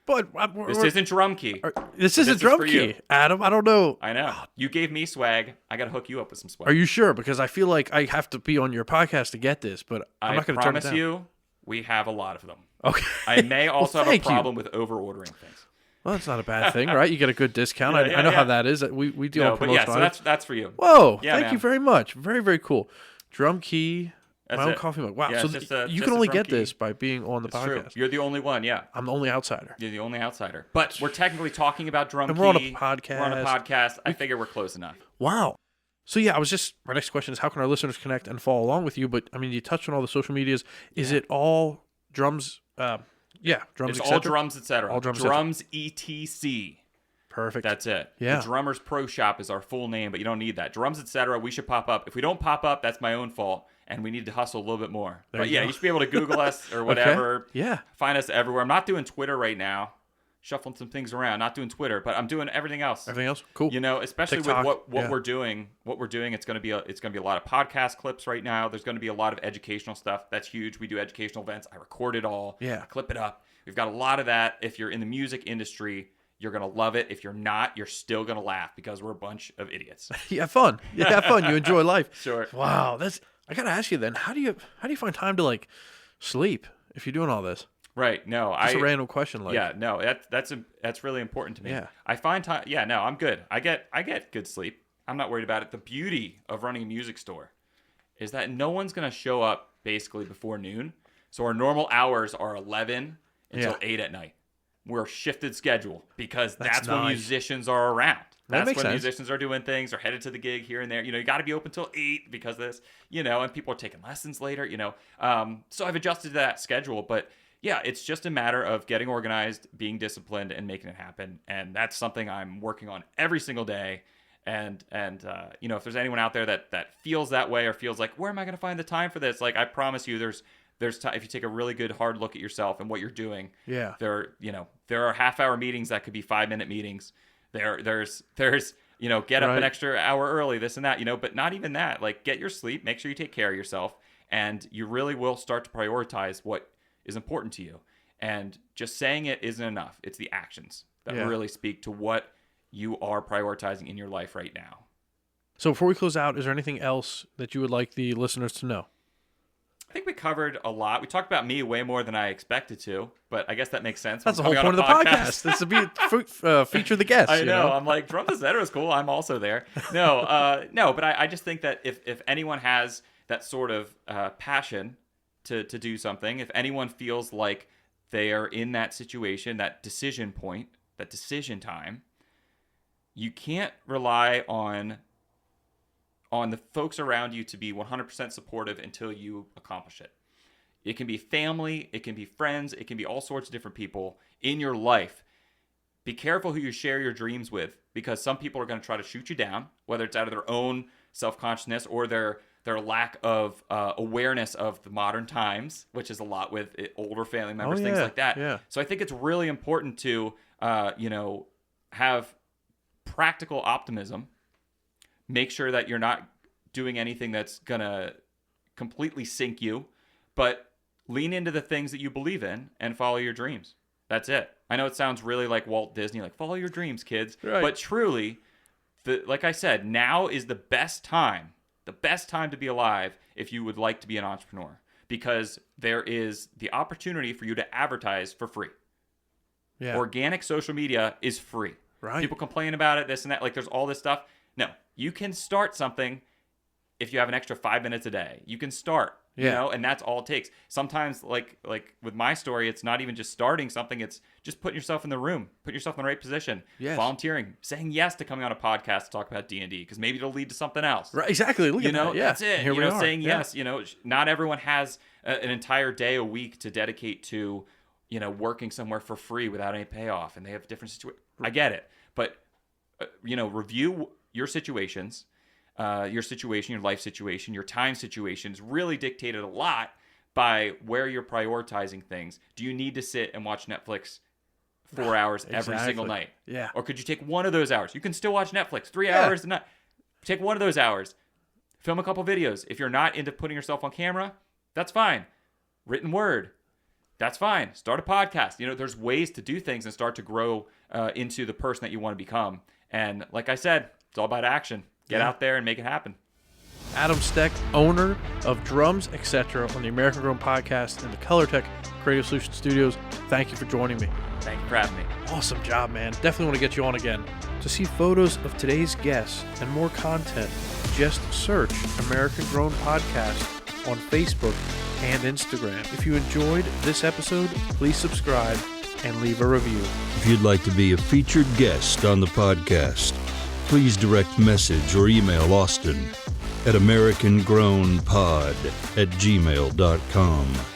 [SPEAKER 1] But
[SPEAKER 2] This isn't drum key.
[SPEAKER 1] This isn't drum
[SPEAKER 2] for
[SPEAKER 1] key,
[SPEAKER 2] you.
[SPEAKER 1] Adam. I don't know.
[SPEAKER 2] I know. You gave me swag. I got to hook you up with some swag.
[SPEAKER 1] Are you sure? Because I feel like I have to be on your podcast to get this, but I'm
[SPEAKER 2] I
[SPEAKER 1] not going to turn it
[SPEAKER 2] promise
[SPEAKER 1] down.
[SPEAKER 2] you, we have a lot of them.
[SPEAKER 1] Okay.
[SPEAKER 2] I may also have a
[SPEAKER 1] thank you.
[SPEAKER 2] problem with over-ordering things.
[SPEAKER 1] Well, that's not a bad thing, right? You get a good discount.
[SPEAKER 2] Yeah,
[SPEAKER 1] I know
[SPEAKER 2] yeah.
[SPEAKER 1] how that is. We deal
[SPEAKER 2] No,
[SPEAKER 1] on
[SPEAKER 2] but yeah,
[SPEAKER 1] promotional
[SPEAKER 2] so
[SPEAKER 1] items.
[SPEAKER 2] that's for you.
[SPEAKER 1] Whoa!
[SPEAKER 2] Yeah,
[SPEAKER 1] thank
[SPEAKER 2] man.
[SPEAKER 1] you very much. Very, very cool. Drum key.
[SPEAKER 2] That's
[SPEAKER 1] my own
[SPEAKER 2] it.
[SPEAKER 1] coffee mug. Wow.
[SPEAKER 2] Yeah,
[SPEAKER 1] So
[SPEAKER 2] it's just a-
[SPEAKER 1] you
[SPEAKER 2] just
[SPEAKER 1] can
[SPEAKER 2] a
[SPEAKER 1] only
[SPEAKER 2] drum
[SPEAKER 1] get
[SPEAKER 2] key.
[SPEAKER 1] this by being on the
[SPEAKER 2] It's true.
[SPEAKER 1] podcast.
[SPEAKER 2] You're the only one, yeah.
[SPEAKER 1] I'm the only outsider.
[SPEAKER 2] You're the only outsider. But we're technically talking about drum
[SPEAKER 1] And
[SPEAKER 2] key.
[SPEAKER 1] we're on a podcast.
[SPEAKER 2] We're on a podcast. I figure we're close enough.
[SPEAKER 1] Wow. So yeah, my next question is how can our listeners connect and follow along with you? But I mean, you touched on all the social medias. Is it all drums? Drums.
[SPEAKER 2] It's
[SPEAKER 1] et
[SPEAKER 2] all
[SPEAKER 1] cetera?
[SPEAKER 2] drums, etc.
[SPEAKER 1] All drums, et cetera.
[SPEAKER 2] Drums, ETC.
[SPEAKER 1] Perfect.
[SPEAKER 2] That's it.
[SPEAKER 1] Yeah.
[SPEAKER 2] The Drummers Pro Shop is our full name, but you don't need that. Drums, etc. We should pop up. If we don't pop up, that's my own fault, and we need to hustle a little bit more.
[SPEAKER 1] There
[SPEAKER 2] But
[SPEAKER 1] you
[SPEAKER 2] yeah,
[SPEAKER 1] go.
[SPEAKER 2] you should be able to Google us or whatever.
[SPEAKER 1] Yeah.
[SPEAKER 2] Find us everywhere. I'm not doing Twitter right now. Shuffling some things around. Not doing Twitter, but I'm doing everything else.
[SPEAKER 1] Everything else? Cool.
[SPEAKER 2] You know, especially
[SPEAKER 1] TikTok,
[SPEAKER 2] with what
[SPEAKER 1] yeah.
[SPEAKER 2] we're doing. What we're doing, it's gonna be a lot of podcast clips right now. There's gonna be a lot of educational stuff. That's huge. We do educational events. I record it all.
[SPEAKER 1] Yeah.
[SPEAKER 2] I clip it up. We've got a lot of that. If you're in the music industry, you're gonna love it. If you're not, you're still gonna laugh because we're a bunch of idiots.
[SPEAKER 1] You have fun. You have fun. You enjoy life.
[SPEAKER 2] Sure.
[SPEAKER 1] Wow. I gotta ask you then. How do you find time to like sleep if you're doing all this?
[SPEAKER 2] Right. No,
[SPEAKER 1] Just a random question. Like,
[SPEAKER 2] yeah, no, that's really important to me.
[SPEAKER 1] Yeah.
[SPEAKER 2] I find time. Yeah, no, I'm good. I get good sleep. I'm not worried about it. The beauty of running a music store is that no one's gonna show up basically before noon. So our normal hours are 11 until 8 at night. We're a shifted schedule because that's when
[SPEAKER 1] nice.
[SPEAKER 2] musicians are around.
[SPEAKER 1] That
[SPEAKER 2] That's
[SPEAKER 1] makes
[SPEAKER 2] when
[SPEAKER 1] sense.
[SPEAKER 2] musicians are doing things or headed to the gig here and there. You know, you got to be open till 8 because of this, you know, and people are taking lessons later, you know. So I've adjusted to that schedule. But yeah, it's just a matter of getting organized, being disciplined, and making it happen. And that's something I'm working on every single day. And you know, if there's anyone out there that feels that way or feels like, where am I going to find the time for this? Like, I promise you, there's time if you take a really good hard look at yourself and what you're doing.
[SPEAKER 1] Yeah.
[SPEAKER 2] There are half-hour meetings that could be 5-minute meetings. There's you know, get up
[SPEAKER 1] Right.
[SPEAKER 2] an extra hour early, this and that, you know, but not even that. Like, get your sleep, make sure you take care of yourself, and you really will start to prioritize what is important to you. And just saying it isn't enough. It's the actions that
[SPEAKER 1] Yeah.
[SPEAKER 2] really speak to what you are prioritizing in your life right now.
[SPEAKER 1] So before we close out, is there anything else that you would like the listeners to know?
[SPEAKER 2] I think we covered a lot. We talked about me way more than I expected to, but I guess that makes sense.
[SPEAKER 1] That's the
[SPEAKER 2] I'm
[SPEAKER 1] whole
[SPEAKER 2] coming
[SPEAKER 1] point
[SPEAKER 2] on
[SPEAKER 1] of the
[SPEAKER 2] a
[SPEAKER 1] podcast. This would be feature the guests.
[SPEAKER 2] I
[SPEAKER 1] you
[SPEAKER 2] know. I'm like, Drums Etc. is cool. I'm also there. No, but I just think that if anyone has that sort of passion to do something, if anyone feels like they are in that situation, that decision point, that decision time, you can't rely on the folks around you to be 100% supportive until you accomplish it. It can be family, it can be friends, it can be all sorts of different people in your life. Be careful who you share your dreams with, because some people are going to try to shoot you down, whether it's out of their own self-consciousness or their lack of awareness of the modern times, which is a lot with older family members, things like that.
[SPEAKER 1] Yeah.
[SPEAKER 2] So I think it's really important to, have practical optimism. Make sure that you're not doing anything that's going to completely sink you, but lean into the things that you believe in and follow your dreams. That's it. I know it sounds really like Walt Disney, like follow your dreams, kids.
[SPEAKER 1] Right.
[SPEAKER 2] But truly, like I said, now is the best time to be alive if you would like to be an entrepreneur, because there is the opportunity for you to advertise for free.
[SPEAKER 1] Yeah.
[SPEAKER 2] Organic social media is free.
[SPEAKER 1] Right.
[SPEAKER 2] People complain about it, this and that. Like, there's all this stuff. No, you can start something if you have an extra 5 minutes a day. You can start, you
[SPEAKER 1] Yeah.
[SPEAKER 2] know, and that's all it takes. Sometimes, like with my story, it's not even just starting something. It's just putting yourself in the room, putting yourself in the right position,
[SPEAKER 1] Yes.
[SPEAKER 2] volunteering, saying yes to coming on a podcast to talk about D&D, because maybe it'll lead to something else.
[SPEAKER 1] Right. Exactly. Look
[SPEAKER 2] You
[SPEAKER 1] at
[SPEAKER 2] know,
[SPEAKER 1] that. Yeah.
[SPEAKER 2] that's it.
[SPEAKER 1] Here
[SPEAKER 2] You
[SPEAKER 1] we
[SPEAKER 2] know,
[SPEAKER 1] are.
[SPEAKER 2] saying
[SPEAKER 1] Yeah.
[SPEAKER 2] yes. You know, not everyone has an entire day a week to dedicate to, you know, working somewhere for free without any payoff, and they have different situations. I get it, but you know, review your situations, your life situation, your time situation is really dictated a lot by where you're prioritizing things. Do you need to sit and watch Netflix 4 hours every single night?
[SPEAKER 1] Yeah.
[SPEAKER 2] Or could you take one of those hours? You can still watch Netflix 3 hours a night. Take one of those hours. Film a couple videos. If you're not into putting yourself on camera, that's fine. Written word. That's fine. Start a podcast. There's ways to do things and start to grow into the person that you want to become. And like I said, it's all about action. Get out there and make it happen.
[SPEAKER 1] Adam Stec, owner of Drums, Etc. on the American Grown Podcast and the Colortech Creative Solutions Studios. Thank you for joining me.
[SPEAKER 2] Thank you for having me.
[SPEAKER 1] Awesome job, man. Definitely want to get you on again. To see photos of today's guests and more content, just search American Grown Podcast on Facebook and Instagram. If you enjoyed this episode, please subscribe and leave a review.
[SPEAKER 3] If you'd like to be a featured guest on the podcast, please direct message or email Austin at americangrownpod@gmail.com.